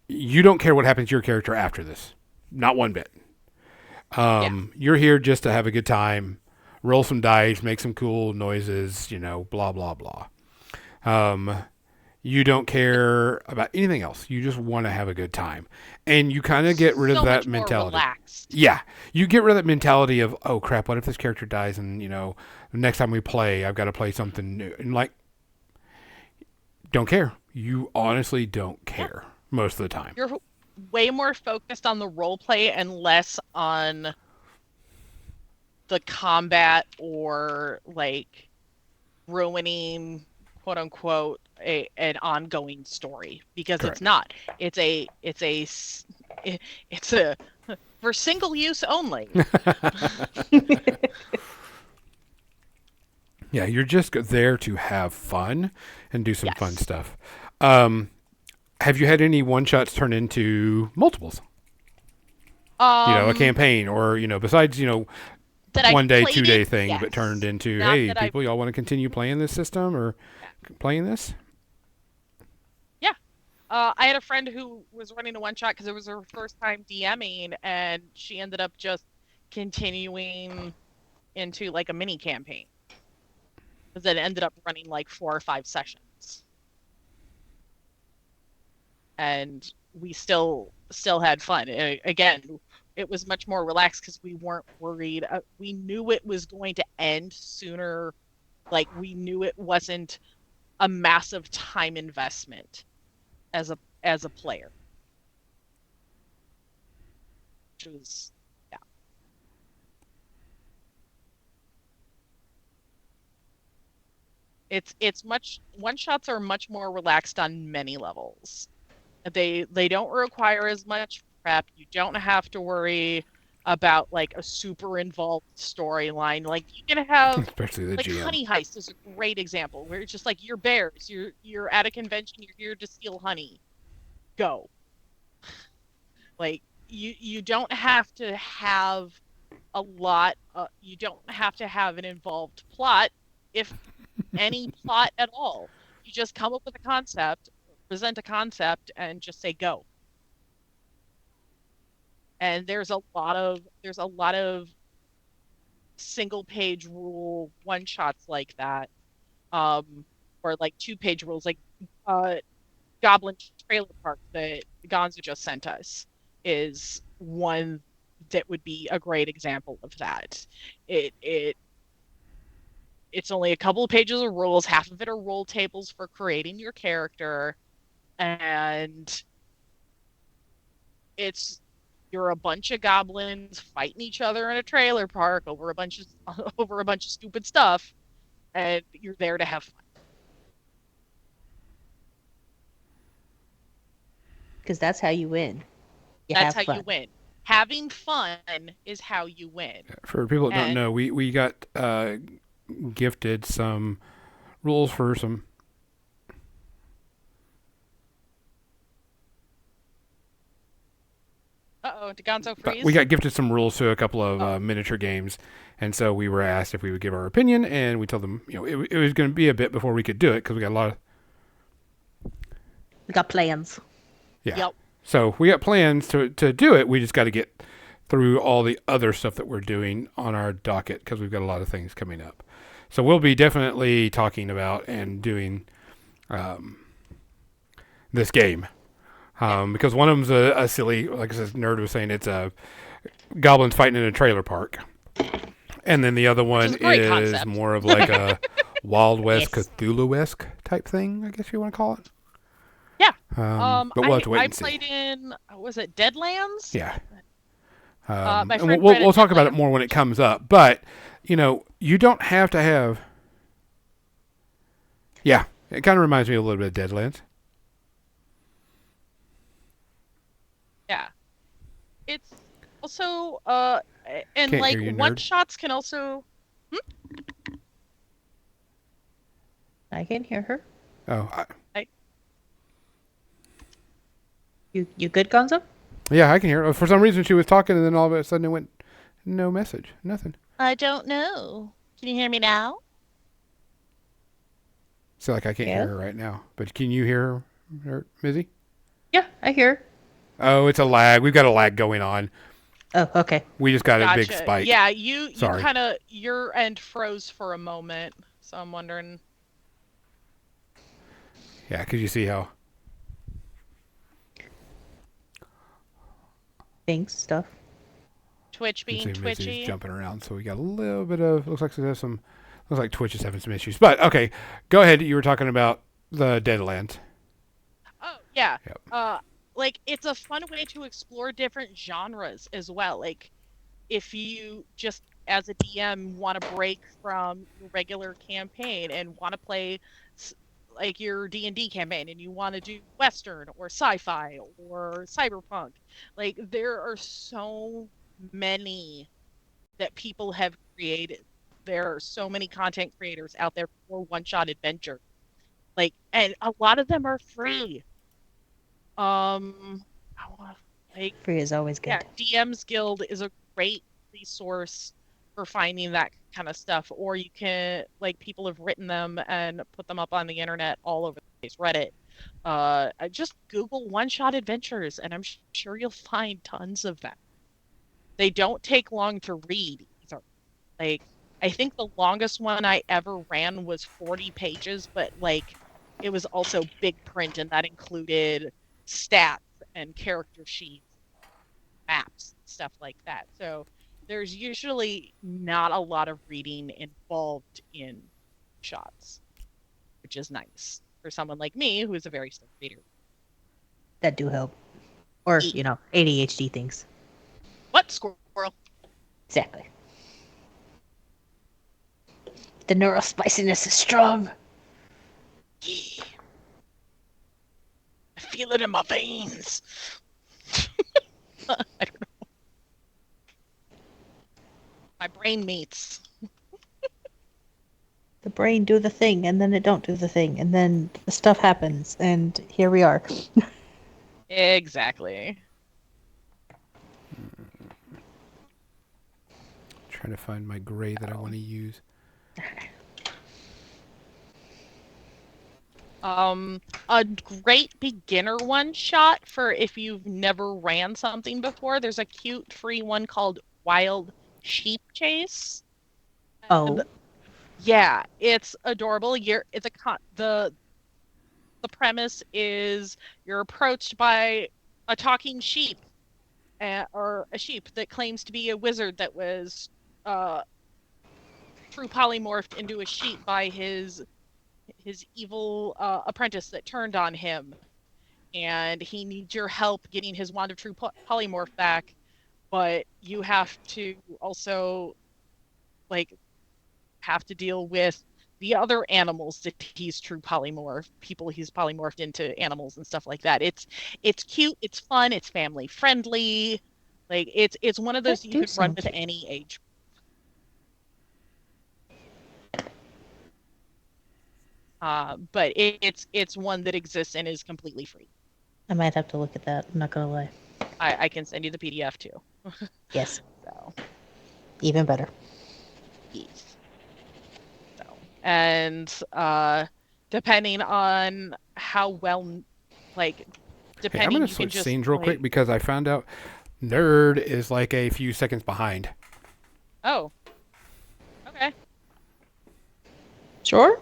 you don't care what happens to your character after this, not one bit. You're here just to have a good time, roll some dice, make some cool noises, blah blah blah. You don't care about anything else. You just want to have a good time, and you kind of get rid of that much more mentality. relaxed. Yeah, you get rid of that mentality of, oh crap, what if this character dies and, the next time we play, I've got to play something new. And like, don't care. You honestly don't care most of the time. You're way more focused on the role play and less on the combat or like ruining, quote unquote, an ongoing story, because Correct. it's not. It's a for single use only. Yeah, you're just there to have fun and do some Yes. fun stuff. Have you had any one shots turn into multiples? A campaign, or besides that I 1 day, played 2 day it, thing, yes. but turned into, Not hey, that people, y'all want to continue playing this system or playing this? I had a friend who was running a one shot because it was her first time DMing, and she ended up just continuing into like a mini campaign. Because it ended up running like 4 or 5 sessions, and we still had fun. Again, it was much more relaxed because we weren't worried. We knew it was going to end sooner. Like, we knew it wasn't a massive time investment as a player. Which was, yeah. It's much, one shots are much more relaxed on many levels. They don't require as much prep. You don't have to worry about like a super involved storyline. Like you can have Especially the like GM. Honey Heist is a great example where it's just like you're bears, you're at a convention, you're here to steal honey. Go. Like you don't have to have a lot you don't have to have an involved plot, if any plot at all. You just come up with a concept, present a concept, and just say go. And there's a lot of single page rule one shots like that, or like 2 page rules, like uh Goblin Trailer Park that Gonzo just sent us is one that would be a great example of that. It's only a couple of pages of rules. Half of it are role tables for creating your character, and it's you're a bunch of goblins fighting each other in a trailer park over a bunch of over a bunch of stupid stuff, and you're there to have fun. Because that's how you win. You That's have how fun. you win. Having fun is how you win. For people that don't And know, we got gifted some rules for some. did Gonzo But freeze? we got gifted some rules to a couple of miniature games, and so we were asked if we would give our opinion, and we told them, it was going to be a bit before we could do it because we got a lot of. We got plans. Yeah. Yep. So we got plans to do it. We just got to get through all the other stuff that we're doing on our docket because we've got a lot of things coming up. So we'll be definitely talking about and doing this game. Because one of them's a silly, like this Nerd was saying, it's a goblins fighting in a trailer park. And then the other one is a great is concept. more of like a Wild West Yes. Cthulhu-esque type thing, I guess you want to call it. Yeah. But we'll have to wait I and see. played in, was it Deadlands? Yeah. My And friend we'll rented talk about it Deadlands. more when it comes up. But, you don't have to have... Yeah, it kind of reminds me a little bit of Deadlands. Yeah. It's also, and Can't like hear you, one nerd. shots can also, I can hear her. Oh, You good, Gonzo? yeah, I can hear her. For some reason, she was talking, and then all of a sudden it went, no message, nothing. I don't know. Can you hear me now? So, like, I can't Yeah. hear her right now. But can you hear her, Mizzy? Yeah, I hear her. Oh, it's a lag. We've got a lag going on. Oh, okay. We just got a big Gotcha. spike. Yeah, you Sorry. kind of, your end froze for a moment. So I'm wondering. Yeah, because you see how... Things, stuff. Twitch You being see Mizzy's twitchy. jumping around, so we got a little bit of... Looks like Twitch is having some issues. But, okay, go ahead. You were talking about the Deadlands. Oh, yeah. Yep. Like it's a fun way to explore different genres as well. Like if you just as a DM want to break from your regular campaign and want to play like your D&D campaign and you want to do western or sci-fi or cyberpunk. Like there are so many that people have created. There are so many content creators out there for one-shot adventure. Like, and a lot of them are free. Like, Free is always good. yeah, DM's Guild is a great resource for finding that kind of stuff. Or you can, like, people have written them and put them up on the internet all over the place, Reddit. Just Google one-shot adventures, and I'm sure you'll find tons of them. They don't take long to read either. Like, I think the longest one I ever ran was 40 pages, but like it was also big print, and that included stats and character sheets, maps, stuff like that. So there's usually not a lot of reading involved in shots, which is nice for someone like me who is a very slow reader. That do help. Or, ADHD things. What, squirrel? Exactly. The neurospiciness is strong. Yeah. I feel it in my veins. I don't know. My brain meets. The brain do the thing, and then it don't do the thing, and then the stuff happens, and here we are. Exactly. Trying to find my gray that I want to use. A great beginner one shot for if you've never ran something before. There's a cute free one called Wild Sheep Chase. Oh. And yeah, it's adorable. The premise is you're approached by a talking sheep, or a sheep that claims to be a wizard that was true polymorphed into a sheep by his evil apprentice that turned on him, and he needs your help getting his wand of true polymorph back, but you have to also have to deal with the other animals that he's people he's polymorphed into animals and stuff like that. It's cute, it's fun, it's family friendly. It's one of those you could run with any age. But it's one that exists and is completely free. I might have to look at that. I'm not gonna lie. I can send you the PDF too. Yes. So Even better. yes. So and depending on how well Hey, depending, I'm going to you can switch just scenes real quick because I found out Nerd is like a few seconds behind. Oh. Okay. Sure.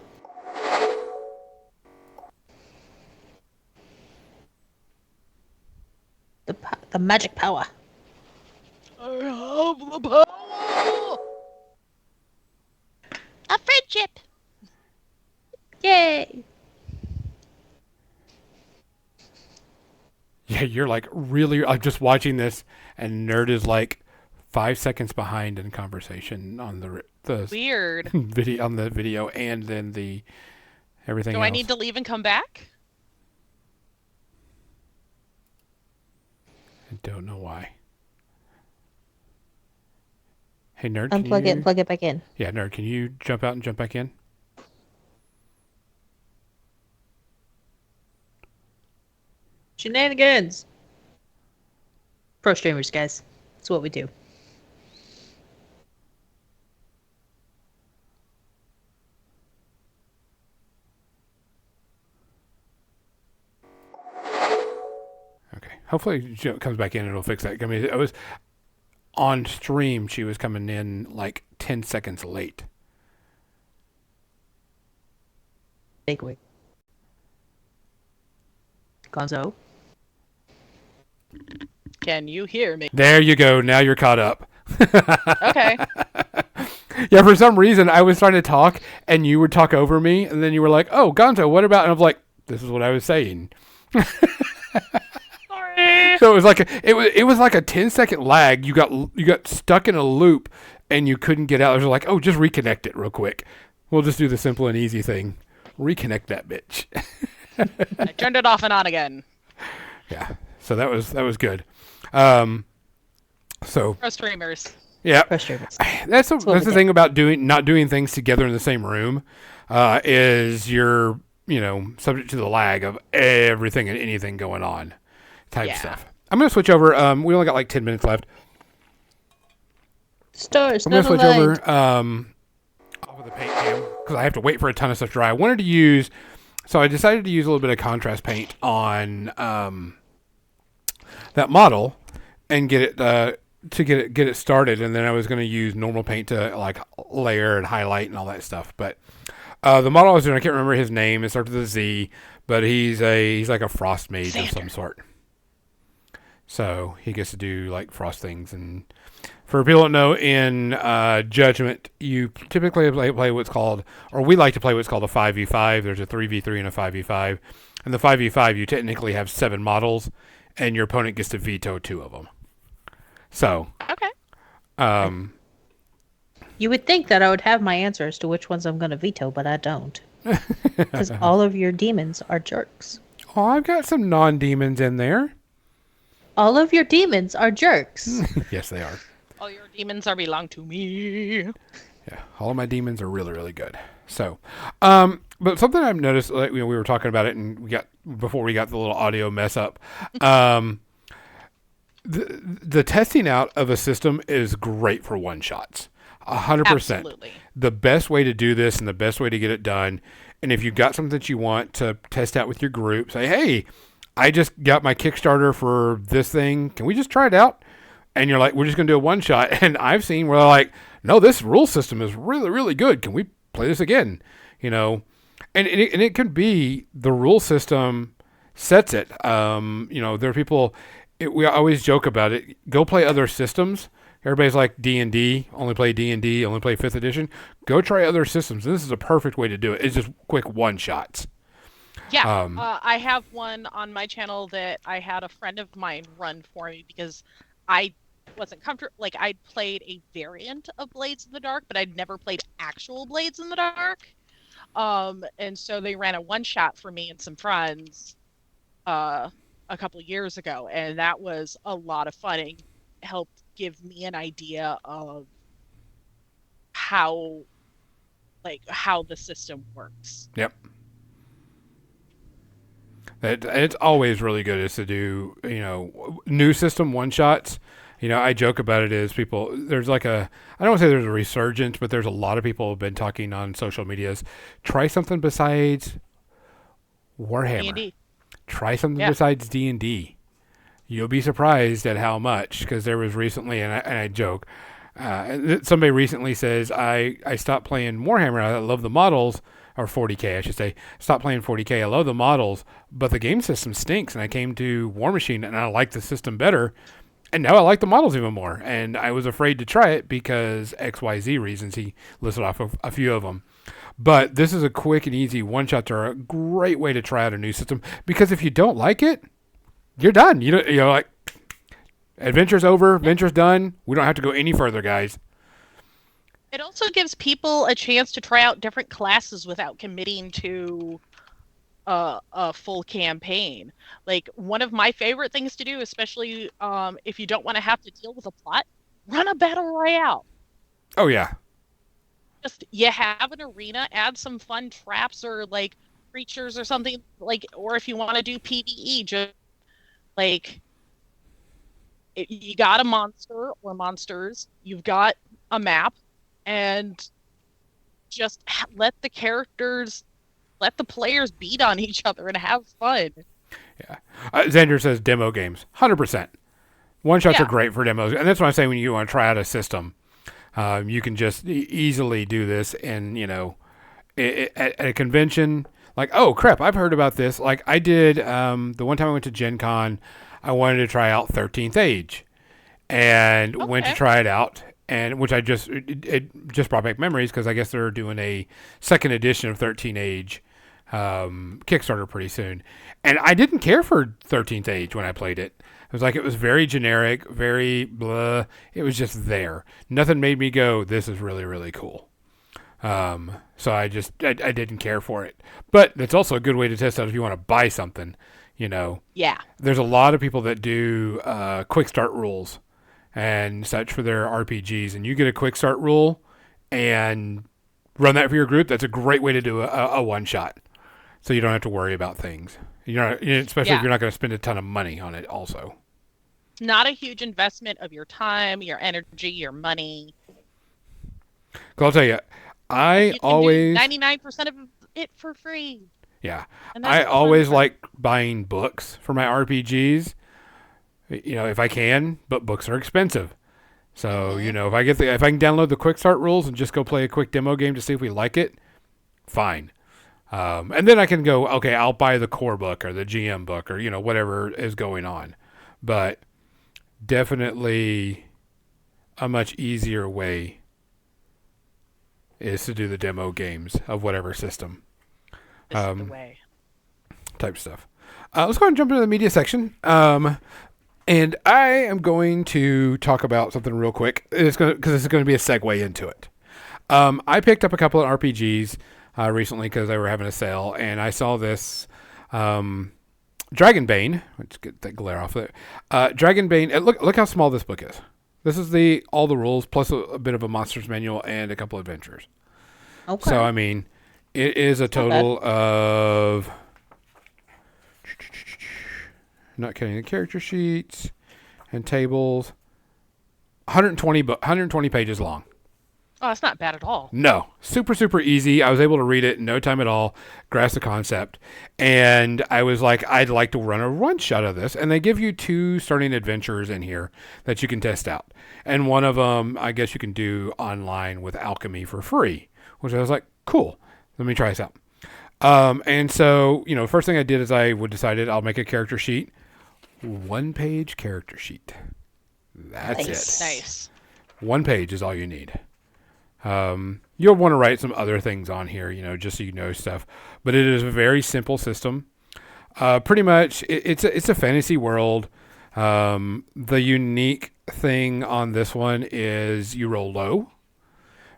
The magic power. I have the power. A friendship. Yay. Yeah, you're like really. I'm just watching this, and Nerd is like 5 seconds behind in conversation on the Weird. video and then the everything Do else. I need to leave and come back? I don't know why. Hey, Nerd. Unplug it and plug it back in. Yeah, Nerd. Can you jump out and jump back in? Shenanigans. Pro streamers, guys. That's what we do. Okay. Hopefully she comes back in and it'll fix that. I mean, it was on stream. She was coming in like 10 seconds late. Big wig. Gonzo. Can you hear me? There you go. Now you're caught up. Okay. Yeah, for some reason I was trying to talk and you would talk over me, and then you were like, "Oh, Gonzo, what about?" And I'm like, "This is what I was saying." Sorry. So it was like it was like a 10-second lag. You got stuck in a loop and you couldn't get out. It was like, "Oh, just reconnect it real quick. We'll just do the simple and easy thing. Reconnect that bitch." I turned it off and on again. Yeah. So that was good. So Pro streamers. yeah. Pro streamers. That's what the we do. thing about not doing things together in the same room, is you're subject to the lag of everything and anything going on, type Yeah. stuff. I'm gonna switch over. We only got like 10 minutes left. Stars. I'm gonna not switch aligned. over off of the paint cam because I have to wait for a ton of stuff to dry. I wanted to use, so I decided to use a little bit of contrast paint on that model and get it to get it started, and then I was going to use normal paint to like layer and highlight and all that stuff. But the model I was doing, I can't remember his name. It starts with a Z, but he's like a frost mage of some sort. So he gets to do like frost things. And for people that know, in Judgment, you typically play what's called, or we like to play what's called a 5v5. There's a 3v3 and a 5v5. And the 5v5, you technically have 7 models, and your opponent gets to veto 2 of them. So, Okay. You would think that I would have my answer as to which ones I'm going to veto, but I don't. Because all of your demons are jerks. oh, I've got some non-demons in there. All of your demons are jerks. Yes, they are. All your demons are belong to me. Yeah, all of my demons are really, really good. So, but something I've noticed, like, we were talking about it, and before we got the little audio mess up. The testing out of a system is great for one shots. 100%. Absolutely. The best way to do this and the best way to get it done. And if you've got something that you want to test out with your group, say, hey, I just got my Kickstarter for this thing. Can we just try it out? And you're like, we're just going to do a one shot. And I've seen where they're like, no, this rule system is really, really good. Can we play this again? You know, and it can be the rule system sets it. You know, there are people, we always joke about it. Go play other systems. Everybody's like D&D, only play D&D, only play 5th edition. Go try other systems. This is a perfect way to do it. It's just quick one-shots. Yeah, I have one on my channel that I had a friend of mine run for me because I wasn't comfortable. Like, I'd played a variant of Blades in the Dark, but I'd never played actual Blades in the Dark. And so they ran a one-shot for me and some friends a couple of years ago, and that was a lot of fun. It helped give me an idea of how the system works. Yep. It's always really good is to do, you know, new system one-shots. You know, I joke about it is there's like I don't want to say there's a resurgence, but there's a lot of people who have been talking on social medias. Try something besides Warhammer. D&D. Try something besides D&D. You'll be surprised at how much, because there was recently, and I joke, somebody recently says, I stopped playing Warhammer. I love the models, or 40K, I should say. Stopped playing 40K. I love the models, but the game system stinks. And I came to War Machine, and I like the system better. And now I like the models even more. And I was afraid to try it because XYZ reasons. He listed off a few of them. But this is a quick and easy one-shot. They're a great way to try out a new system, because if you don't like it, you're done. You're like, adventure's over, adventure's done. We don't have to go any further, guys. It also gives people a chance to try out different classes without committing to a full campaign. Like, one of my favorite things to do, especially if you don't want to have to deal with a plot, run a battle royale. Oh, yeah. Just, you have an arena, add some fun traps or like creatures or something, like, or if you want to do PvE, just like, you got a monster or monsters, you've got a map, and just let the players beat on each other and have fun. Yeah. Xander says demo games. 100%. One-shots are great for demos. And that's what I'm saying when you want to try out a system. You can just easily do this, and, you know, at a convention, like, oh, crap, I've heard about this. Like, I did, the one time I went to Gen Con, I wanted to try out 13th Age, and went to try it out, and which it just brought back memories, because I guess they're doing a second edition of 13th Age Kickstarter pretty soon. And I didn't care for 13th Age when I played it. It was like, it was very generic, very blah. It was just there. Nothing made me go, this is really, really cool. So I didn't care for it. But it's also a good way to test out if you want to buy something, you know. Yeah. There's a lot of people that do quick start rules and such for their RPGs. And you get a quick start rule and run that for your group. That's a great way to do a one-shot. So you don't have to worry about things. Especially if you're not going to spend a ton of money on it also. Not a huge investment of your time, your energy, your money. I'll tell you, I always 99% of it for free. Yeah, I always like buying books for my RPGs. You know, if I can, but books are expensive. So you know, if I can download the quick start rules and just go play a quick demo game to see if we like it, fine. And then I can go, okay, I'll buy the core book or the GM book or, you know, whatever is going on. But definitely a much easier way is to do the demo games of whatever system. This is the way. Type stuff. Let's go ahead and jump into the media section. And I am going to talk about something real quick. Because this is going to be a segue into it. I picked up a couple of RPGs recently because they were having a sale, and I saw this Dragonbane. Let's get that glare off there. Dragonbane. Look how small this book is. This is all the rules plus a bit of a monsters manual and a couple adventures. Okay. So I mean, it is a total of, not counting the character sheets and tables, 120 pages long. Oh, that's not bad at all. No, super easy. I was able to read it in no time at all, grasp the concept, and I was like, I'd like to run a one shot of this. And they give you 2 starting adventures in here that you can test out, and one of them I guess you can do online with Alchemy for free, which I was like, cool. Let me try this out. And so first thing I did is I decided I'll make a character sheet, 1-page character sheet. That's Nice. it. Nice. 1 page is all you need. You'll want to write some other things on here, just so you know stuff. But it is a very simple system. Pretty much, it's a fantasy world. The unique thing on this one is you roll low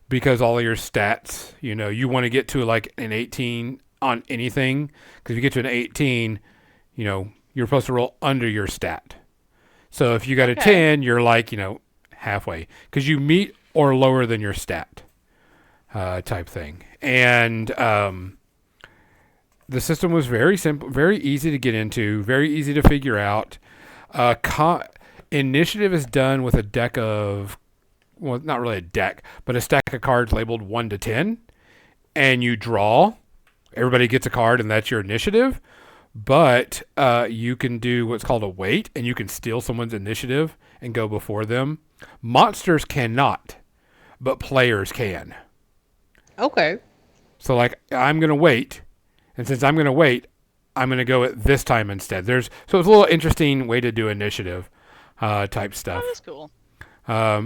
because all of your stats, you want to get to like an 18 on anything. Because if you get to an 18, you're supposed to roll under your stat. So if you got a 10, you're like, halfway. Because you meet or lower than your stat type thing. And the system was very simple, very easy to get into, very easy to figure out. Initiative is done with a deck of, well, not really a deck, but a stack of cards labeled 1 to 10. And you draw. Everybody gets a card, and that's your initiative. But you can do what's called a wait, and you can steal someone's initiative and go before them. Monsters cannot, but players can. Okay. So, like, I'm going to wait, and since I'm going to wait, I'm going to go at this time instead. So it's a little interesting way to do initiative type stuff. Oh, that's cool.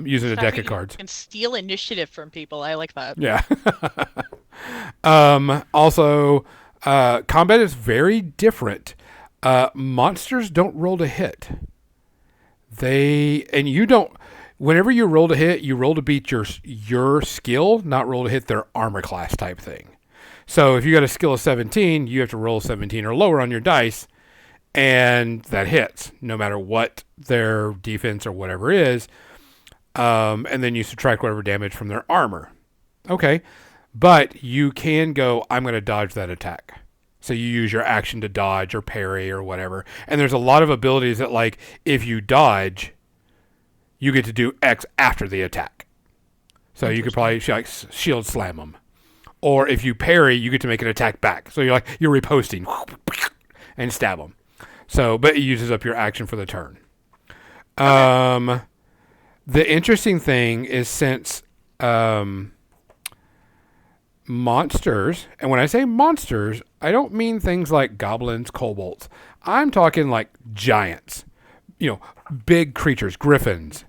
Using a Fact deck that of cards. You can steal initiative from people. I like that. Yeah. Also, combat is very different. Monsters don't roll to hit. Whenever you roll to hit, you roll to beat your skill, not roll to hit their armor class type thing. So if you got a skill of 17, you have to roll 17 or lower on your dice, and that hits, no matter what their defense or whatever is. And then you subtract whatever damage from their armor. Okay. But you can go, I'm going to dodge that attack. So you use your action to dodge or parry or whatever. And there's a lot of abilities that, like, if you dodge, you get to do X after the attack. So you could probably shield slam them. Or if you parry, you get to make an attack back. So you're riposting and stab them. So, but it uses up your action for the turn. The interesting thing is since monsters, and when I say monsters, I don't mean things like goblins, kobolds. I'm talking like giants. Big creatures, griffins.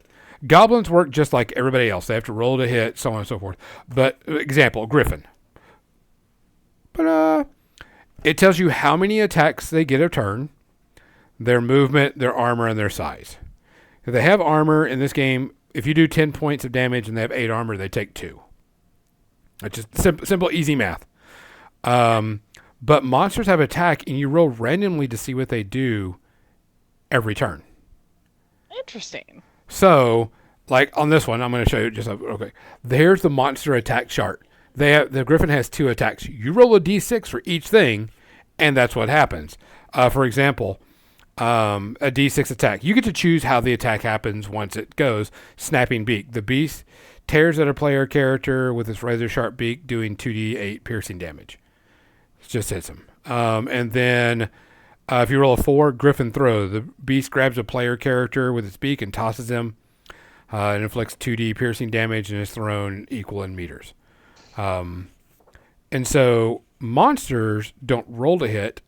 Goblins work just like everybody else. They have to roll to hit, so on and so forth. But, example, griffin. But it tells you how many attacks they get a turn, their movement, their armor, and their size. If they have armor in this game, if you do 10 points of damage and they have 8 armor, they take 2. That's just simple, easy math. But monsters have attack, and you roll randomly to see what they do every turn. Interesting. So, like on this one, I'm going to show you okay. There's the monster attack chart. The griffin has 2 attacks. You roll a d6 for each thing, and that's what happens. For example, a d6 attack. You get to choose how the attack happens once it goes. Snapping beak. The beast tears at a player character with its razor sharp beak, doing 2d8 piercing damage. It just hits him. And then if you roll a 4, griffin throw. The beast grabs a player character with its beak and tosses him. It inflicts 2d piercing damage and is thrown equal in meters. And so monsters don't roll to hit.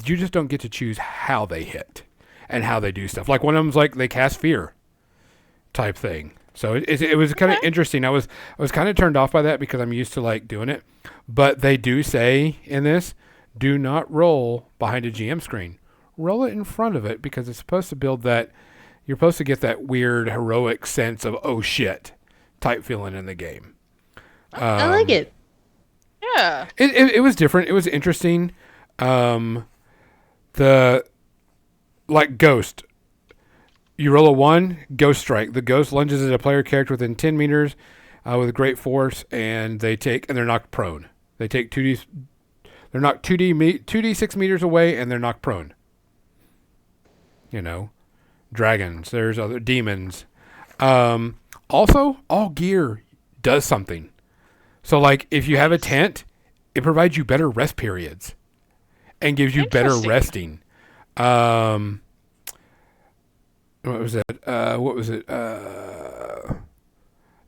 You just don't get to choose how they hit and how they do stuff. Like one of them's like they cast fear type thing. So it was kind of interesting. I was kind of turned off by that because I'm used to like doing it. But they do say in this, do not roll behind a GM screen. Roll it in front of it because it's supposed to build that. You're supposed to get that weird heroic sense of oh shit type feeling in the game. I like it. Yeah. It was different. It was interesting. The like Ghost. You roll a 1, Ghost Strike. The ghost lunges at a player character within 10 meters with great force, and they're knocked prone. They take 2d. They're knocked 2d6 meters away, and they're knocked prone. Dragons. There's other demons. Also, all gear does something. So, like, if you have a tent, it provides you better rest periods and gives you better resting. What was it?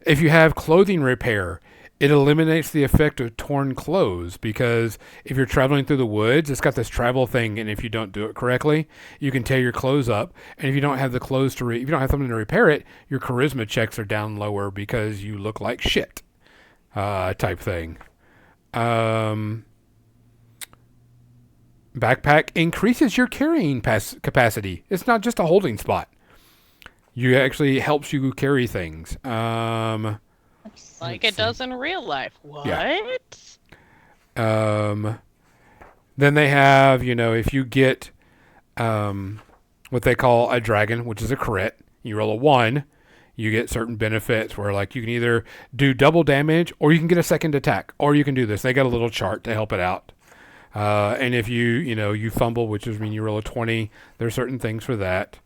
If you have clothing repair, it eliminates the effect of torn clothes, because if you're traveling through the woods, it's got this travel thing, and if you don't do it correctly, you can tear your clothes up. And if you don't have the clothes if you don't have something to repair it, your charisma checks are down lower because you look like shit, type thing. Backpack increases your carrying capacity. It's not just a holding spot. You actually helps you carry things. Like it does in real life. What? Yeah. Then they have, if you get what they call a dragon, which is a crit, you roll a 1, you get certain benefits where, like, you can either do double damage, or you can get a second attack, or you can do this. They got a little chart to help it out. And if you fumble, which is when you roll a 20, there's certain things for that.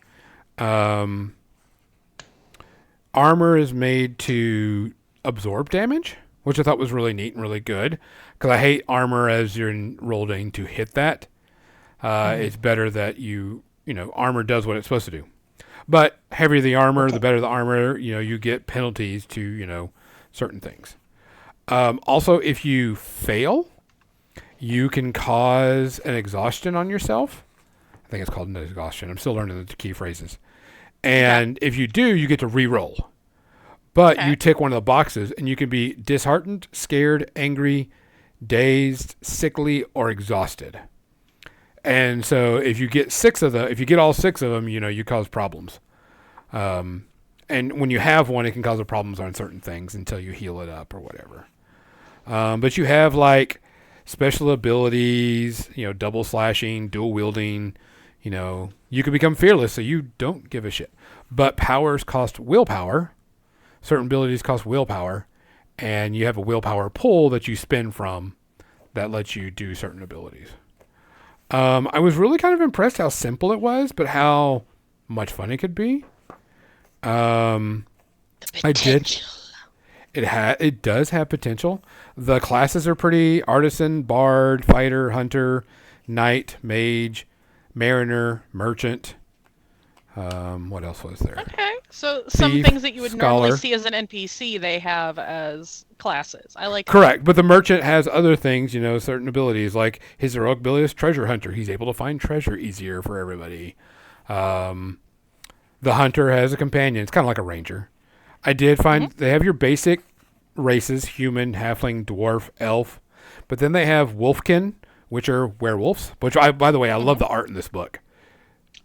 Armor is made to absorb damage, which I thought was really neat and really good, because I hate armor as you're rolling to hit that. It's better that armor does what it's supposed to do. But heavier the armor, the better the armor, you get penalties to, certain things. Also, if you fail, you can cause an exhaustion on yourself. I think it's called an exhaustion. I'm still learning the key phrases. And if you do, you get to re-roll. But you tick one of the boxes, and you can be disheartened, scared, angry, dazed, sickly, or exhausted. And so if you get all 6 of them, you cause problems. And when you have one, it can cause problems on certain things until you heal it up or whatever. But you have, like, special abilities, double slashing, dual wielding. You can become fearless, so you don't give a shit. But powers cost willpower. Certain abilities cost willpower, and you have a willpower pool that you spend from that lets you do certain abilities. I was really kind of impressed how simple it was, but how much fun it could be. I did. It does have potential. The classes are pretty: artisan, bard, fighter, hunter, knight, mage, mariner, merchant. What else was there? Okay, so some Thief, things that you would normally scholar. see as an NPC, they have as classes. I like Correct, but the merchant has other things, certain abilities, like his heroic ability is treasure hunter. He's able to find treasure easier for everybody. The hunter has a companion. It's kind of like a ranger. I did find they have your basic races: human, halfling, dwarf, elf. But then they have wolfkin, which are werewolves. Which, by the way, I love the art in this book.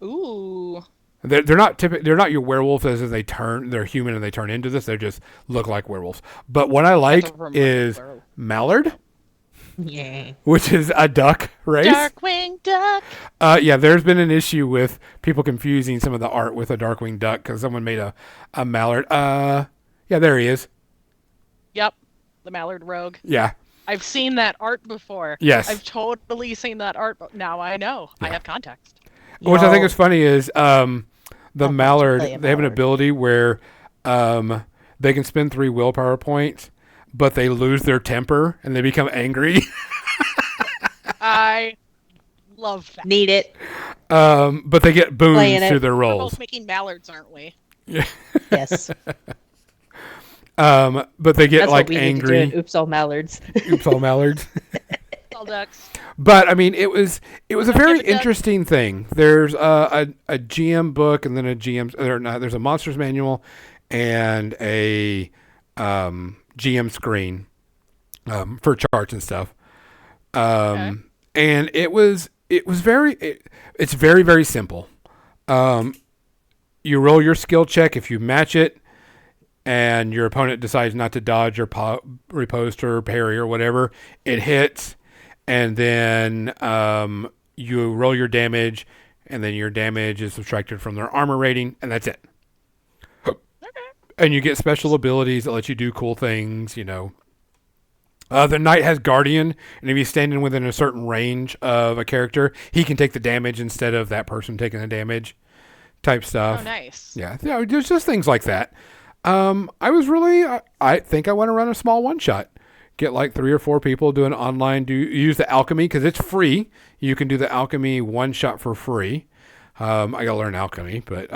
Ooh. They're not your werewolves as they're human and they turn into this. They just look like werewolves. But what I like is mallard, which is a duck race. Darkwing Duck. Yeah, there's been an issue with people confusing some of the art with a Darkwing Duck because someone made a mallard. Yeah, there he is. Yep, the mallard rogue. Yeah. I've seen that art before. Yes. I've totally seen that art. Now I know. Yeah. I have context. Which I think is funny is the mallard, they have an ability where they can spend 3 willpower points, but they lose their temper and they become angry. I love that. Need it. But they get boons through their We're rolls. both making mallards, aren't we? Yeah. Yes. But they get That's like what we angry. Need to do in Oops All Mallards. Oops all mallards. All ducks. But I mean, it was a very interesting thing. There's a GM book, and then there's a monsters manual, and a GM screen for charts and stuff. And it's very, very simple. You roll your skill check. If you match it, and your opponent decides not to dodge or riposte or parry or whatever, it hits. And then you roll your damage, and then your damage is subtracted from their armor rating, and that's it. Okay. And you get special abilities that let you do cool things, you know. The knight has guardian, and if he's standing within a certain range of a character, he can take the damage instead of that person taking the damage, type stuff. Oh, nice. Yeah, there's just things like that. I think I want to run a small one shot. Get like 3 or 4 people doing online. Use the alchemy because it's free. You can do the alchemy one shot for free. I gotta learn alchemy, but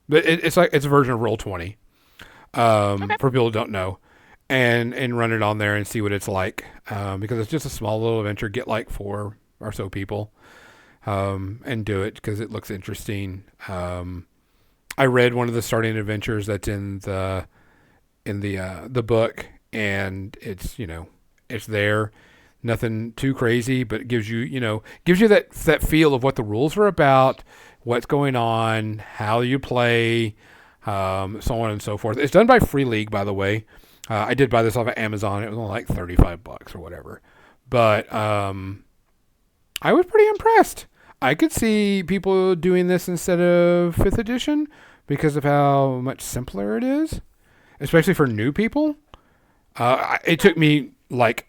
it's a version of Roll20. For people who don't know, and run it on there and see what it's like. Because it's just a small little adventure. Get like 4 or so people, and do it because it looks interesting. I read one of the starting adventures that's in the book, and it's, you know, it's there. Nothing too crazy, but it gives you that feel of what the rules are about, what's going on, how you play, so on and so forth. It's done by Free League, by the way. I did buy this off of Amazon. It was only like $35 or whatever. But I was pretty impressed. I could see people doing this instead of 5th edition because of how much simpler it is, especially for new people. It took me like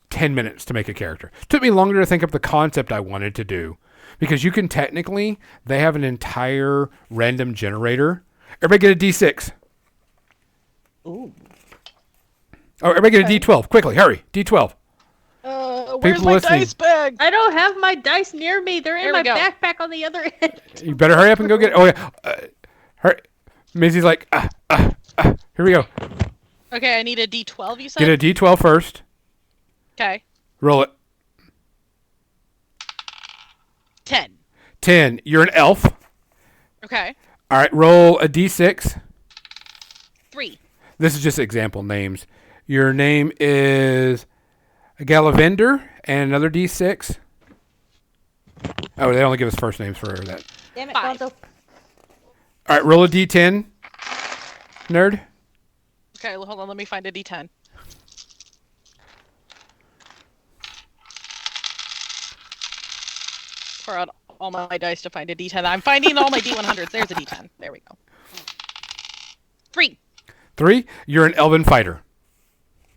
10 minutes to make a character. It took me longer to think up the concept I wanted to do because they have an entire random generator. Everybody get a D6. Ooh. Oh, everybody get a D12. Quickly, hurry. D12. Where's my dice bag? I don't have my dice near me. They're in Here my we go. backpack on the other end. You better hurry up and go get it. Oh, yeah. Hurry. Missy's like, here we go. Okay, I need a D12, you said? Get a D12 first. Okay. Roll it. 10. 10. You're an elf. Okay. All right, roll a D6. 3. This is just example names. Your name is Galavender, and another D6. Oh, they only give us first names for that. Damn it, 5. Gonzo. All right, roll a D10. Nerd. Okay, hold on, let me find a D10. Pour out all my dice to find a D10. I'm finding all my D100s. There's a D10. There we go. 3. 3. You're an elven fighter.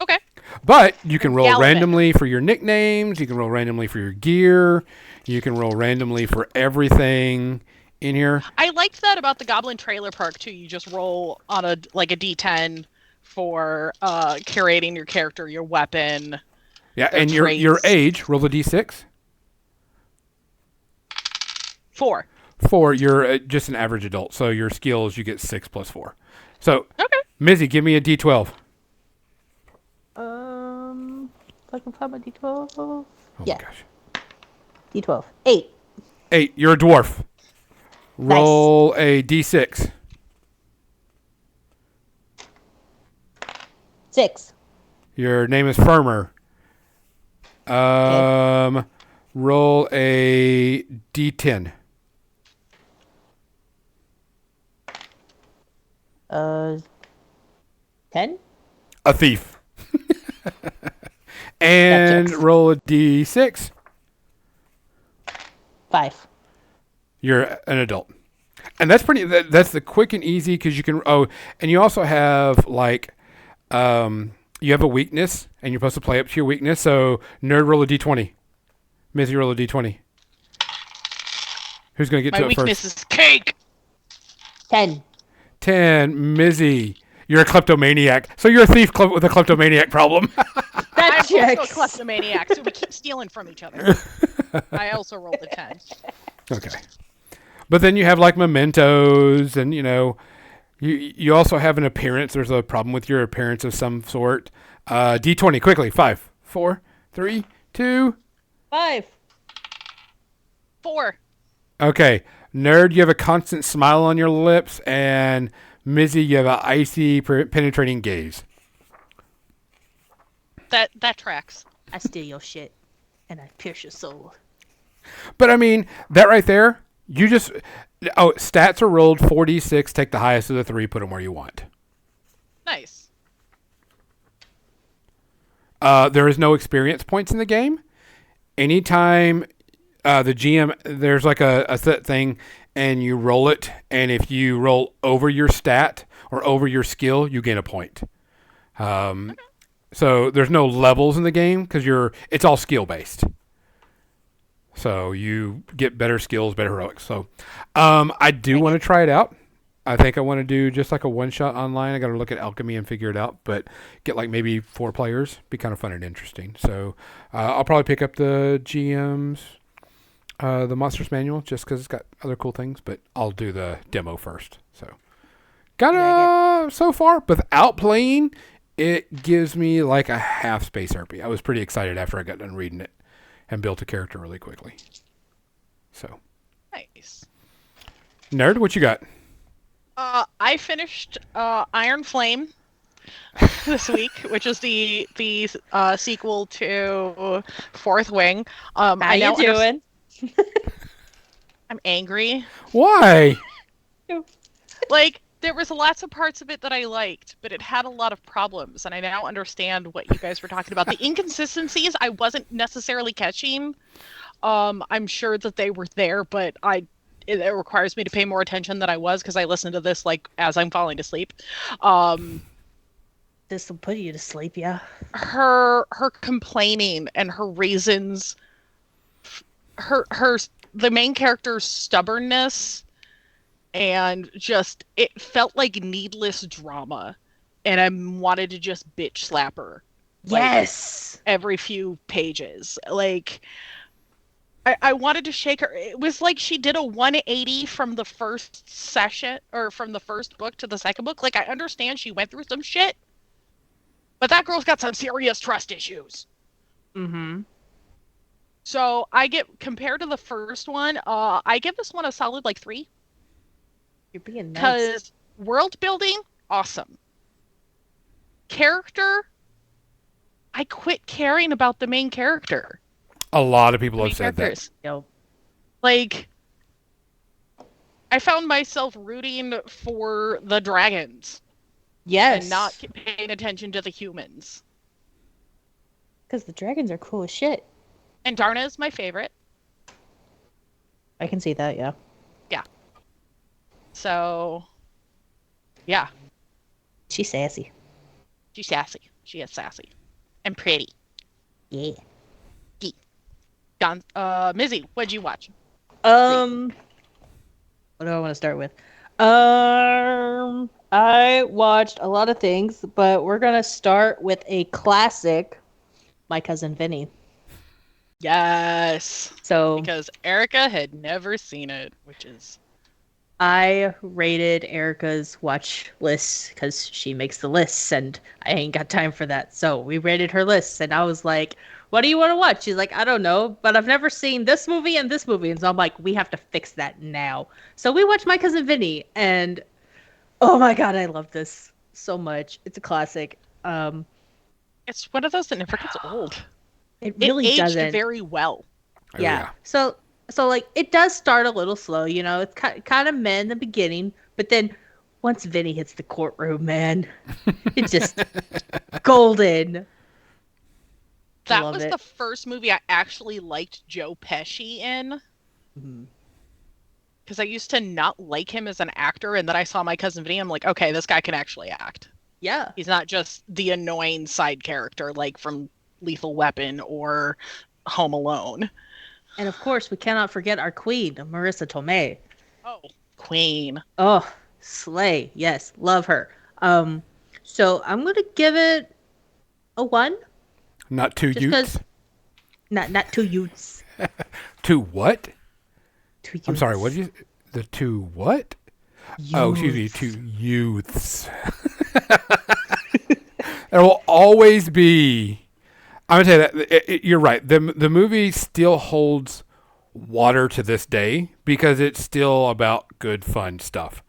Okay. But you can roll Galloping. randomly for your nicknames. You can roll randomly for your gear. You can roll randomly for everything in here. I liked that about the Goblin Trailer Park too. You just roll on a D10 for curating your character, your weapon. Yeah, Their and your traits. age. Roll a D6. 4. 4. You're just an average adult. So your skills, you get 6 plus 4. So, Okay. Mizzy, give me a D12. If I can find my D12. Oh Yeah. my gosh. D12. 8. 8. You're a dwarf. Roll a D6. 6. Your name is Firmer. Roll a D10. 10. A thief. And checks. roll a D6. 5. You're an adult. And that's that's the quick and easy because you can, and you also have like, you have a weakness and you're supposed to play up to your weakness. So nerd, roll a D20. Mizzy, roll a D20. Who's going to get My to it weakness first? is cake. 10. 10. Mizzy, you're a kleptomaniac. So you're a thief with a kleptomaniac problem. That I'm also checks. a kleptomaniac, so we keep stealing from each other. I also rolled a 10. Okay. But then you have like mementos and, you also have an appearance. There's a problem with your appearance of some sort. D20, quickly. 5, 4, 3, 2. 5. 4. Okay. Nerd, you have a constant smile on your lips. And Mizzy, you have an icy, penetrating gaze. That tracks. I steal your shit, and I pierce your soul. But I mean, that right there, stats are rolled 4d6, take the highest of the 3, put them where you want. Nice. There is no experience points in the game. Anytime the GM, there's like a set thing, and you roll it, and if you roll over your stat or over your skill, you gain a point. So there's no levels in the game because it's all skill based. So you get better skills, better heroics. So I do want to try it out. I think I want to do just like a one-shot online. I got to look at Alchemy and figure it out, but get like maybe 4 players. Be kind of fun and interesting. So I'll probably pick up the GM's, the Monsters Manual, just because it's got other cool things, but I'll do the demo first. So so far, without playing, it gives me like a half Space RP. I was pretty excited after I got done reading it and built a character really quickly. So. Nice. Nerd, what you got? I finished Iron Flame this week, which is the sequel to Fourth Wing. How you doing? I'm angry. Why? Like, there was lots of parts of it that I liked, but it had a lot of problems, and I now understand what you guys were talking about. The inconsistencies I wasn't necessarily catching. I'm sure that they were there, but it requires me to pay more attention than I was because I listen to this like as I'm falling asleep. This will put you to sleep, yeah. Her complaining and her reasons, the main character's stubbornness, and just it felt like needless drama, and I wanted to just bitch slap her. Yes. Every few pages, like. I wanted to shake her. It was like she did a 180 from the first session, or from the first book to the second book. Like, I understand she went through some shit, but that girl's got some serious trust issues. Mm-hmm. So compared to the first one, I give this one a solid, 3. You're being nice. Because world building, awesome. Character, I quit caring about the main character. A lot of people have said that. Yep. Like, I found myself rooting for the dragons. Yes. And not paying attention to the humans. Because the dragons are cool as shit. And Darna is my favorite. I can see that, yeah. Yeah. So, yeah. She's sassy. She's sassy. She is sassy. And pretty. Yeah. Don, Mizzy, what'd you watch? What do I want to start with? I watched a lot of things, but we're gonna start with a classic, My Cousin Vinny. Yes. So because Erica had never seen it, which is I rated Erica's watch lists because she makes the lists, and I ain't got time for that. So we rated her lists, and I was like, what do you want to watch? She's like, I don't know, but I've never seen this movie and this movie. And so I'm like, we have to fix that now. So we watched My Cousin Vinny, and oh my God, I love this so much. It's a classic. It's one of those that never gets old. It really aged doesn't. very well. Oh, Yeah. So like, it does start a little slow, you know, it's kind of meh in the beginning, but then once Vinny hits the courtroom, man, it's just golden. That Love was it. the first movie I actually liked Joe Pesci in. Because I used to not like him as an actor, and then I saw My Cousin Vinny, I'm like, okay, this guy can actually act. Yeah. He's not just the annoying side character like from Lethal Weapon or Home Alone. And of course, we cannot forget our queen, Marissa Tomei. Oh, Queen. Oh, slay. Yes, love her. So I'm going to give it a 1. Not 2 Just Utes. 'cause- Not 2 Utes. 2 what? 2 Utes. I'm sorry, what did you... The 2 what? Oh, excuse me, 2 youths. There will always be... I'm going to tell you that you're right. The movie still holds water to this day because it's still about good, fun stuff.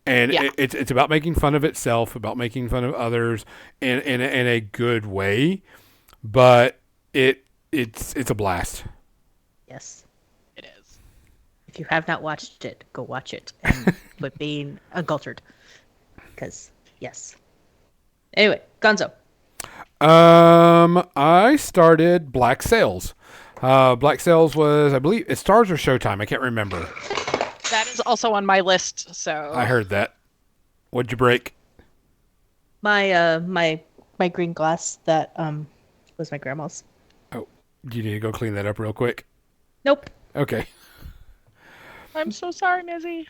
And Yeah. it's about making fun of itself, about making fun of others in a good way. But it's a blast. Yes. It is. If you have not watched it, go watch it. And but being uncultured. Because, yes. Anyway, Gonzo. I started Black Sails. Black Sails was, I believe, it Stars or Showtime. I can't remember. That is also on my list. So I heard that. What'd you break? My green glass that was my grandma's. Oh, you need to go clean that up real quick. Nope, Okay. I'm so sorry, Mizzy.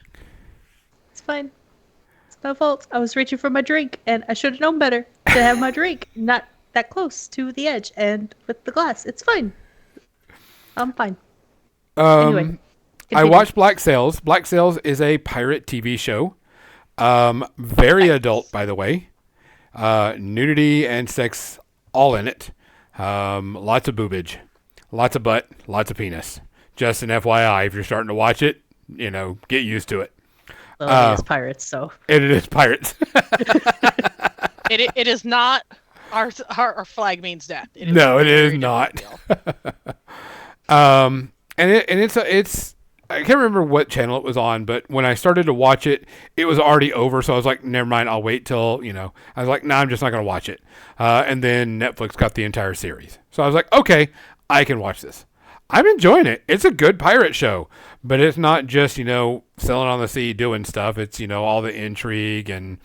it's fine. It's my fault. I was reaching for my drink, and I should have known better to have my drink not that close to the edge and with the glass. It's fine. I'm fine. Anyway, I continue. watched Black Sails. Black Sails is a pirate TV show. Very adult, by the way. Nudity and sex all in it. Lots of boobage. Lots of butt. Lots of penis. Just an FYI, if you're starting to watch it, get used to it. Well, it is pirates, so. And it is pirates. It is not our flag means death. It is No, a it is very not. different deal. It's I can't remember what channel it was on, but when I started to watch it, it was already over. So I was like, never mind, I'll wait till, I was like, nah, I'm just not going to watch it. And then Netflix got the entire series. So I was like, okay, I can watch this. I'm enjoying it. It's a good pirate show, but it's not just, sailing on the sea doing stuff. It's, all the intrigue and,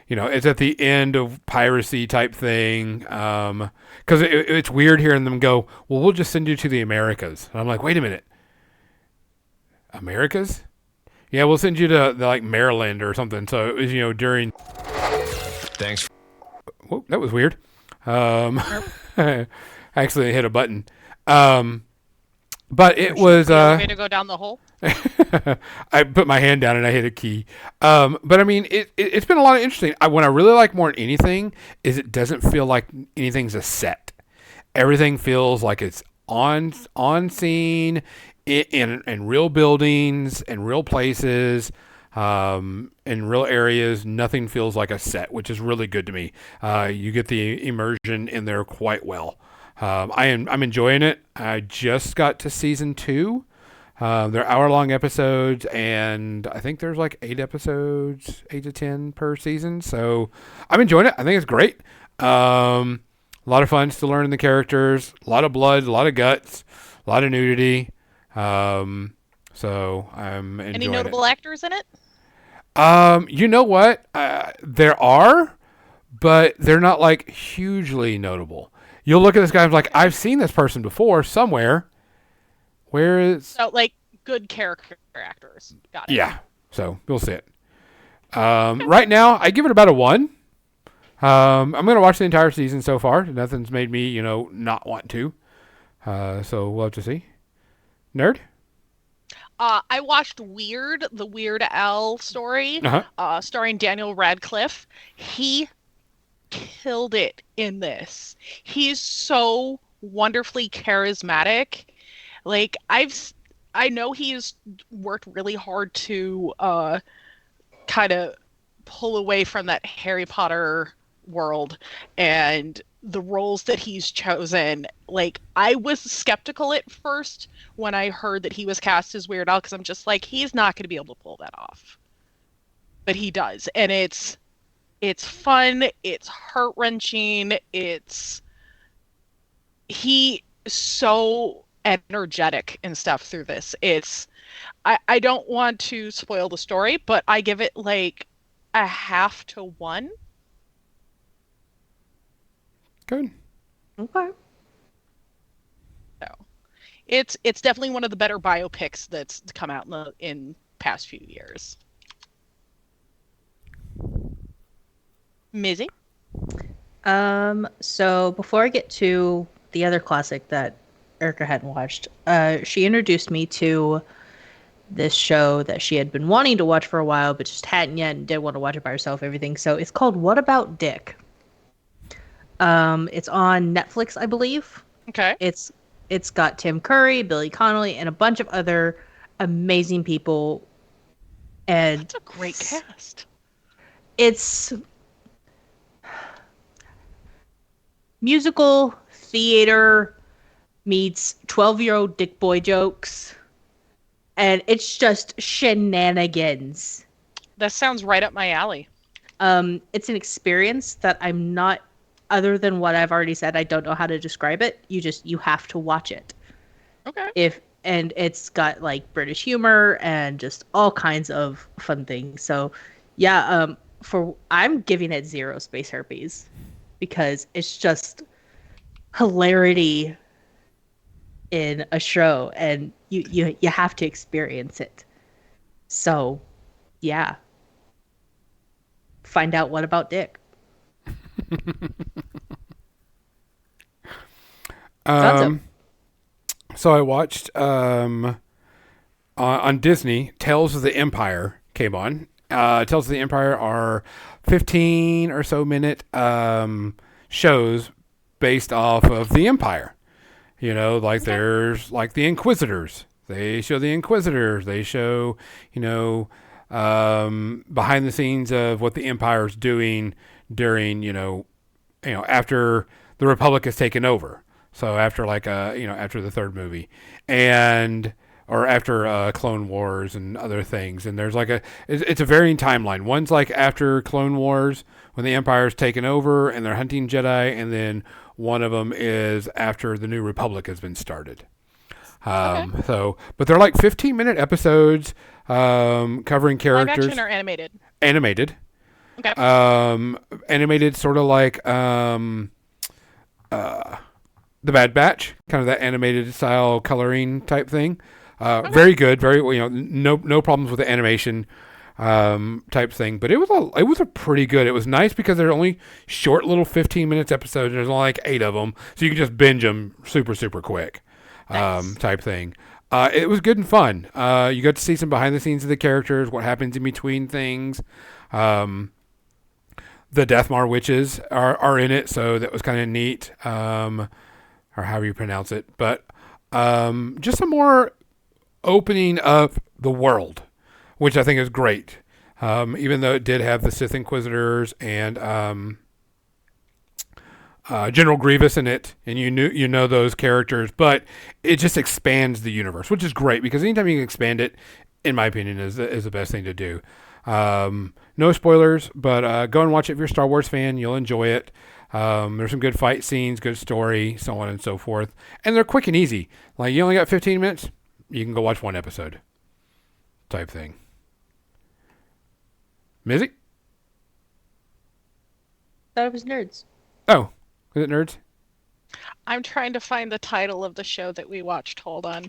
it's at the end of piracy type thing. Because it's weird hearing them go, well, we'll just send you to the Americas. And I'm like, wait a minute. Americas? Yeah, we'll send you to like Maryland or something. So it was, during. Thanks. Whoa, that was weird. I accidentally hit a button. But it was. Way to go down the hole. I put my hand down and I hit a key. But I mean, it's been a lot of interesting. What I really like more than anything is it doesn't feel like anything's a set. Everything feels like it's on scene in real buildings and real places, in real areas. Nothing feels like a set, which is really good to me. You get the immersion in there quite well. I'm enjoying it. I just got to season 2. They're hour-long episodes, and I think there's like 8 episodes, 8 to 10 per season. So I'm enjoying it. I think it's great. A lot of fun still learning the characters. A lot of blood, a lot of guts, a lot of nudity. So I'm enjoying Any notable actors in it? You know what? There are, but they're not like hugely notable. You'll look at this guy and be like, I've seen this person before somewhere. Where is... So, like, good character actors. Got it. Yeah. So, we'll see it. Right now, I give it about a 1. I'm going to watch the entire season so far. Nothing's made me, not want to. So, we'll have to see. Nerd? I watched Weird, the Weird Al story, starring Daniel Radcliffe. He killed it in this. He's so wonderfully charismatic. Like, I know he's worked really hard to kind of pull away from that Harry Potter world and the roles that he's chosen. Like, I was skeptical at first when I heard that he was cast as Weird Al, because I'm just like, he's not going to be able to pull that off. But he does, and it's fun, it's heart-wrenching, he is so energetic and stuff through this. I don't want to spoil the story, but I give it like a 0.5 to 1. Good. Okay. So it's definitely one of the better biopics that's come out in past few years. Mizzy? So before I get to the other classic that Erica hadn't watched, she introduced me to this show that she had been wanting to watch for a while, but just hadn't yet and didn't want to watch it by herself, everything. So it's called What About Dick? It's on Netflix, I believe. Okay. It's got Tim Curry, Billy Connolly, and a bunch of other amazing people. And That's a great cast. it's musical theater meets 12-year-old dick boy jokes. And it's just shenanigans. That sounds right up my alley. It's an experience that I'm not, other than what I've already said, I don't know how to describe it. You have to watch it. Okay. And it's got like British humor and just all kinds of fun things. So yeah, for I'm giving it 0 space herpes because it's just hilarity in a show, and you have to experience it. So yeah, find out what about Dick. Gonzo. Um, so I watched on Disney, Tales of the Empire came on. Tales of the Empire are 15 or so minute shows based off of the Empire. You know, like there's like the Inquisitors. They show the Inquisitors. They show, you know, behind the scenes of what the Empire's doing during, after the Republic has taken over. So after after the third movie, and or after Clone Wars and other things. And there's like it's a varying timeline. One's like after Clone Wars when the Empire's taken over and they're hunting Jedi, and then one of them is after the New Republic has been started. But they're like 15-minute episodes covering characters. Live action or animated? Animated. Okay. Animated, sort of like The Bad Batch, kind of that animated style coloring type thing. Very good, very no problems with the animation type thing. But it was a pretty good. It was nice because they're only short little 15 minutes episodes. There's only like 8 of them, so you can just binge them super quick. Nice. Type thing. It was good and fun. You got to see some behind the scenes of the characters, what happens in between things. The Deathmar witches are in it, so that was kind of neat, or however you pronounce it. But just some more opening of the world, which I think is great. Even though it did have the Sith Inquisitors and General Grievous in it, and you know those characters, but it just expands the universe, which is great because anytime you can expand it, in my opinion, is the best thing to do. No spoilers, but go and watch it if you're a Star Wars fan. You'll enjoy it. There's some good fight scenes, good story, so on and so forth, and they're quick and easy. Like you only got 15 minutes, you can go watch one episode, type thing. Mizzy? Thought it was Nerds. Oh. Is it Nerds? I'm trying to find the title of the show that we watched. Hold on.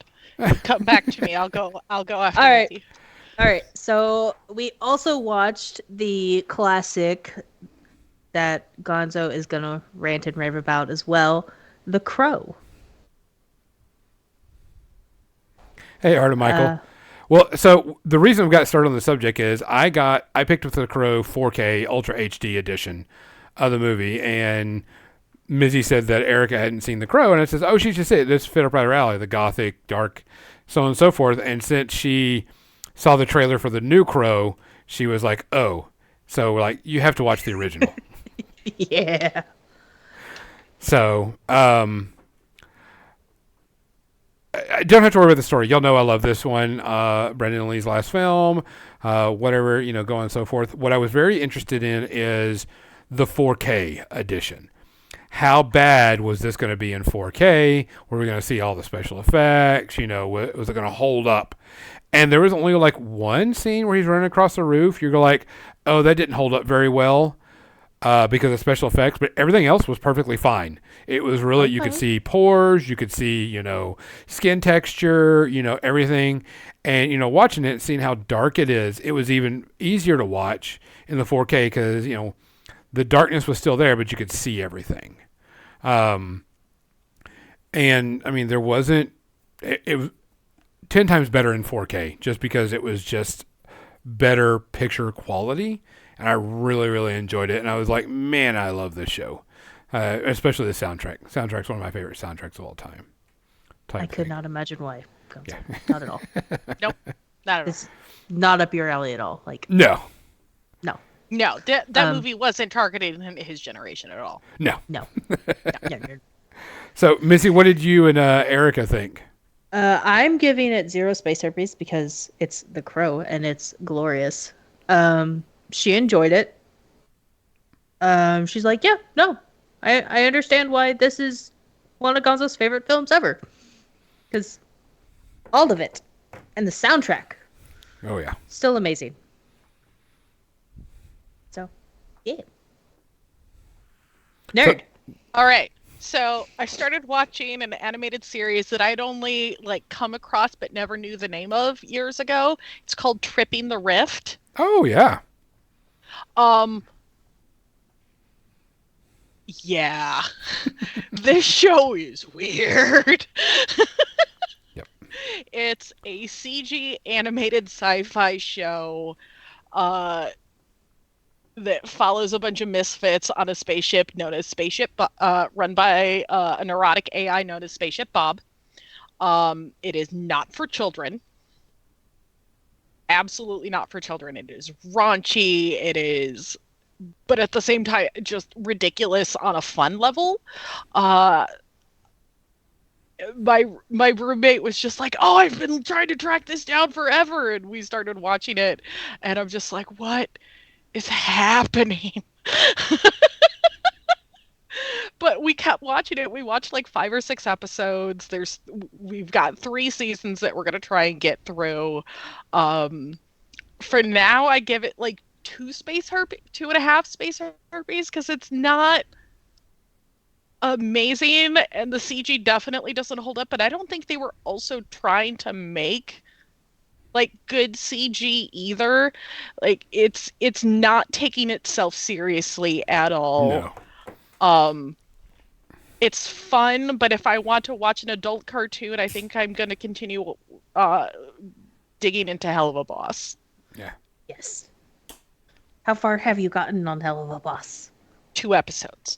Come back to me. I'll go after All right. Missy. All right. So we also watched the classic that Gonzo is gonna rant and rave about as well, The Crow. Hey, Art and Michael. Well, so the reason we got started on the subject is I picked up The Crow 4K Ultra HD edition of the movie, and Mizzy said that Erica hadn't seen The Crow, and I says, "Oh, she should see it. This fit up right her alley, the gothic, dark, so on and so forth." And since she saw the trailer for the new Crow, she was like, "Oh, so like you have to watch the original." Yeah. So, I don't have to worry about the story. Y'all know I love this one. Brendan Lee's last film, whatever, go on and so forth. What I was very interested in is the 4K edition. How bad was this going to be in 4K? Were we going to see all the special effects? Was it going to hold up? And there was only like one scene where he's running across the roof. You're like, oh, that didn't hold up very well because of special effects. But everything else was perfectly fine. It was really, you could see pores. You could see, skin texture, everything. And, watching it and seeing how dark it is, it was even easier to watch in the 4K because, the darkness was still there, but you could see everything. And I mean, there wasn't, it was 10 times better in 4K just because it was just better picture quality. And I really, really enjoyed it. And I was like, man, I love this show. Especially the soundtrack. Soundtrack's one of my favorite soundtracks of all time. I could not imagine why. Yeah. Not at all. Nope. Not at all. It's not up your alley at all. Like No. No, that movie wasn't targeted in his generation at all. No. No. So, Missy, what did you and Erica think? I'm giving it 0 space herpes because it's The Crow and it's glorious. She enjoyed it. She's like, yeah, no, I understand why this is one of Gonzo's favorite films ever. Because All of it. And the soundtrack. Oh yeah. Still amazing. So, yeah. Nerd. All right. So I started watching an animated series that I'd only come across but never knew the name of years ago. It's called Tripping the Rift. Oh yeah. Yeah. This show is weird. Yep. It's a CG animated sci-fi show that follows a bunch of misfits on a spaceship known as run by a neurotic AI known as Spaceship Bob. It is not for children. Absolutely not for children. It is raunchy. It is, but at the same time, just ridiculous on a fun level. My roommate was just like, "Oh, I've been trying to track this down forever," and we started watching it, and I'm just like, "What is happening?" But we kept watching it. We watched 5 or 6 episodes. We've got 3 seasons that we're gonna try and get through. For now, I give it 2.5 space herpes because it's not amazing, and the CG definitely doesn't hold up. But I don't think they were also trying to make good CG either. It's not taking itself seriously at all. No. It's fun, but if I want to watch an adult cartoon, I think I'm going to continue digging into Helluva Boss. Yeah. Yes. How far have you gotten on Helluva Boss? 2 episodes.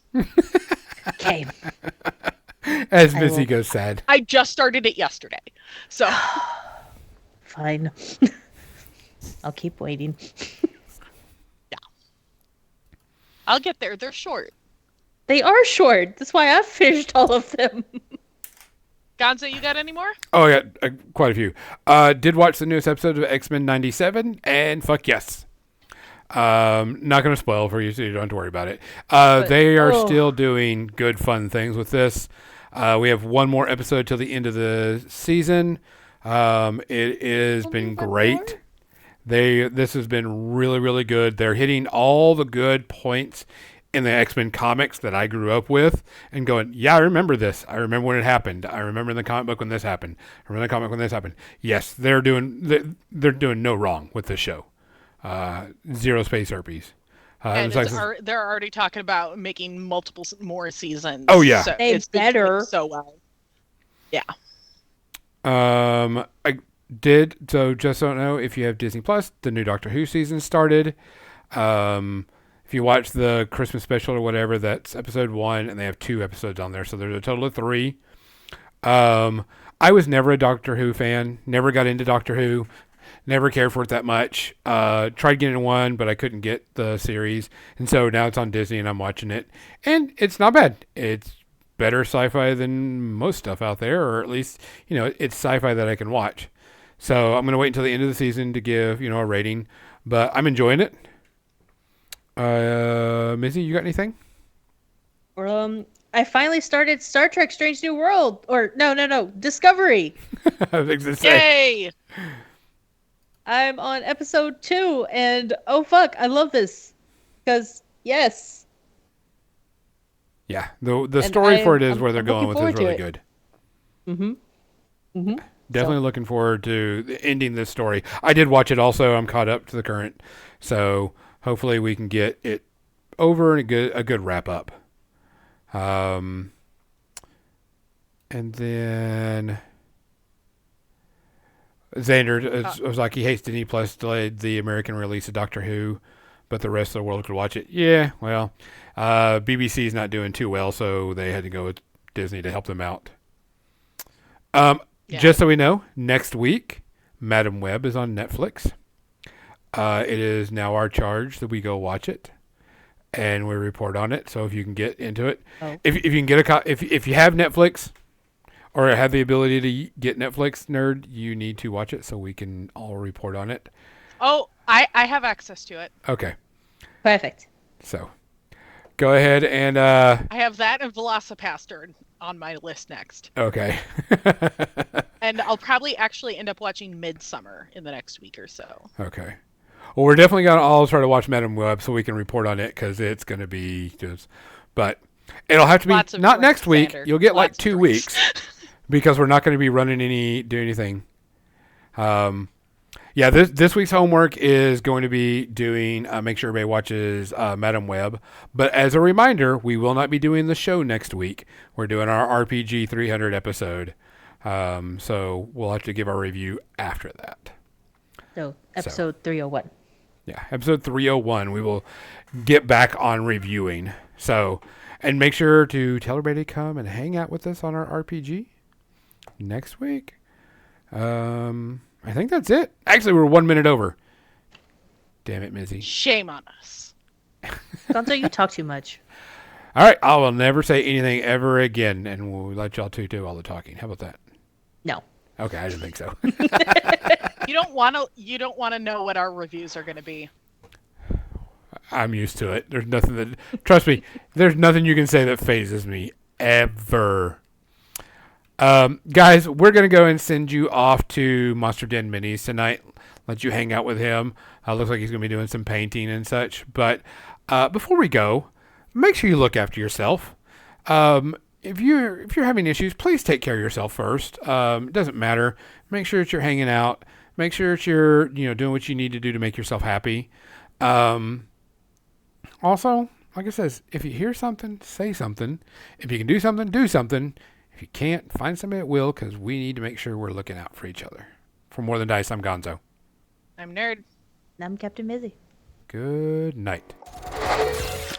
Okay. As Missy goes sad. I just started it yesterday. So Fine. I'll keep waiting. yeah. I'll get there. They're short. They are short. That's why I've finished all of them. Gonzo, you got any more? Oh yeah, quite a few. Did watch the newest episode of X-Men '97, and fuck yes. Not going to spoil for you, so you don't have to worry about it. They are still doing good, fun things with this. We have one more episode till the end of the season. It has been great. This has been really, really good. They're hitting all the good points in the X-Men comics that I grew up with and going, yeah, I remember this. I remember when it happened. I remember in the comic book when this happened. I remember in the comic when this happened. Yes, they're doing no wrong with this show. Zero space herpes. And they're already talking about making multiple more seasons. Oh yeah, so they better so well. Yeah. I did. So just don't know if you have Disney Plus. The new Doctor Who season started. If you watch the Christmas special or whatever, that's episode 1, and they have 2 episodes on there, so there's a total of 3. I was never a Doctor Who fan. Never got into Doctor Who. Never cared for it that much. Tried getting one, but I couldn't get the series. And so now it's on Disney and I'm watching it. And it's not bad. It's better sci-fi than most stuff out there, or at least, it's sci-fi that I can watch. So I'm going to wait until the end of the season to give, a rating. But I'm enjoying it. Missy, you got anything? I finally started Star Trek Strange New World. Or, no, Discovery. I was going to say. Yay! I'm on episode 2, and oh fuck, I love this. Because, yes. Yeah, the story for it is where they're going with is really good. Mm-hmm. Mm-hmm. Definitely looking forward to ending this story. I did watch it also. I'm caught up to the current. So hopefully we can get it over and a good wrap up. And then Xander was like, he hates Disney Plus delayed the American release of Doctor Who, but the rest of the world could watch it. Yeah, well, BBC's not doing too well, so they had to go with Disney to help them out. Just so we know, next week, Madam Web is on Netflix. It is now our charge that we go watch it, and we report on it. So if you can get into it, if you can get if you have Netflix or have the ability to get Netflix, nerd, you need to watch it so we can all report on it. Oh, I have access to it. Okay. Perfect. So go ahead and I have that and Velocipaster on my list next. Okay. And I'll probably actually end up watching Midsummer in the next week or so. Okay. Well, we're definitely going to all try to watch Madam Web so we can report on it because it's going to be just. But it'll have to be Lots of not drinks, next week. Xander. You'll get like Lots of 2 drinks. weeks because we're not going to be doing anything. Yeah, this week's homework is going to be doing, make sure everybody watches Madam Web. But as a reminder, we will not be doing the show next week. We're doing our RPG 300 episode. So we'll have to give our review after that. So, episode 301. Yeah, episode 301, we will get back on reviewing. So, and make sure to tell everybody to come and hang out with us on our RPG next week. I think that's it. Actually, we're 1 minute over. Damn it, Mizzy. Shame on us. Gonzo, you talk too much. All right, I will never say anything ever again, and we'll let y'all two do all the talking. How about that? No. Okay, I didn't think so. You don't want to know what our reviews are going to be. I'm used to it. There's nothing that, trust me, there's nothing you can say that phases me ever. Guys, we're going to go and send you off to Monster Den Minis tonight. Let you hang out with him. Looks like he's going to be doing some painting and such. But before we go, make sure you look after yourself. If you're having issues, please take care of yourself first. It doesn't matter. Make sure that you're hanging out. Make sure that you're doing what you need to do to make yourself happy. Also, like I says, if you hear something, say something. If you can do something, do something. If you can't, find somebody that will, because we need to make sure we're looking out for each other. For More Than Dice, I'm Gonzo. I'm Nerd. And I'm Captain Mizzy. Good night.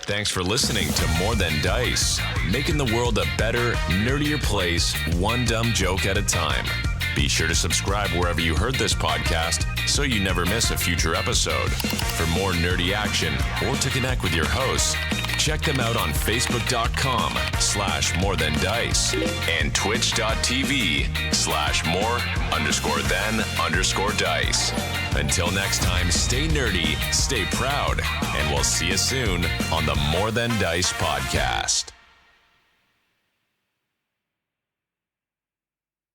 Thanks for listening to More Than Dice, making the world a better, nerdier place, one dumb joke at a time. Be sure to subscribe wherever you heard this podcast so you never miss a future episode. For more nerdy action or to connect with your hosts, check them out on Facebook.com/MoreThanDice and Twitch.tv/more_than_dice. Until next time, stay nerdy, stay proud, and we'll see you soon on the More Than Dice podcast.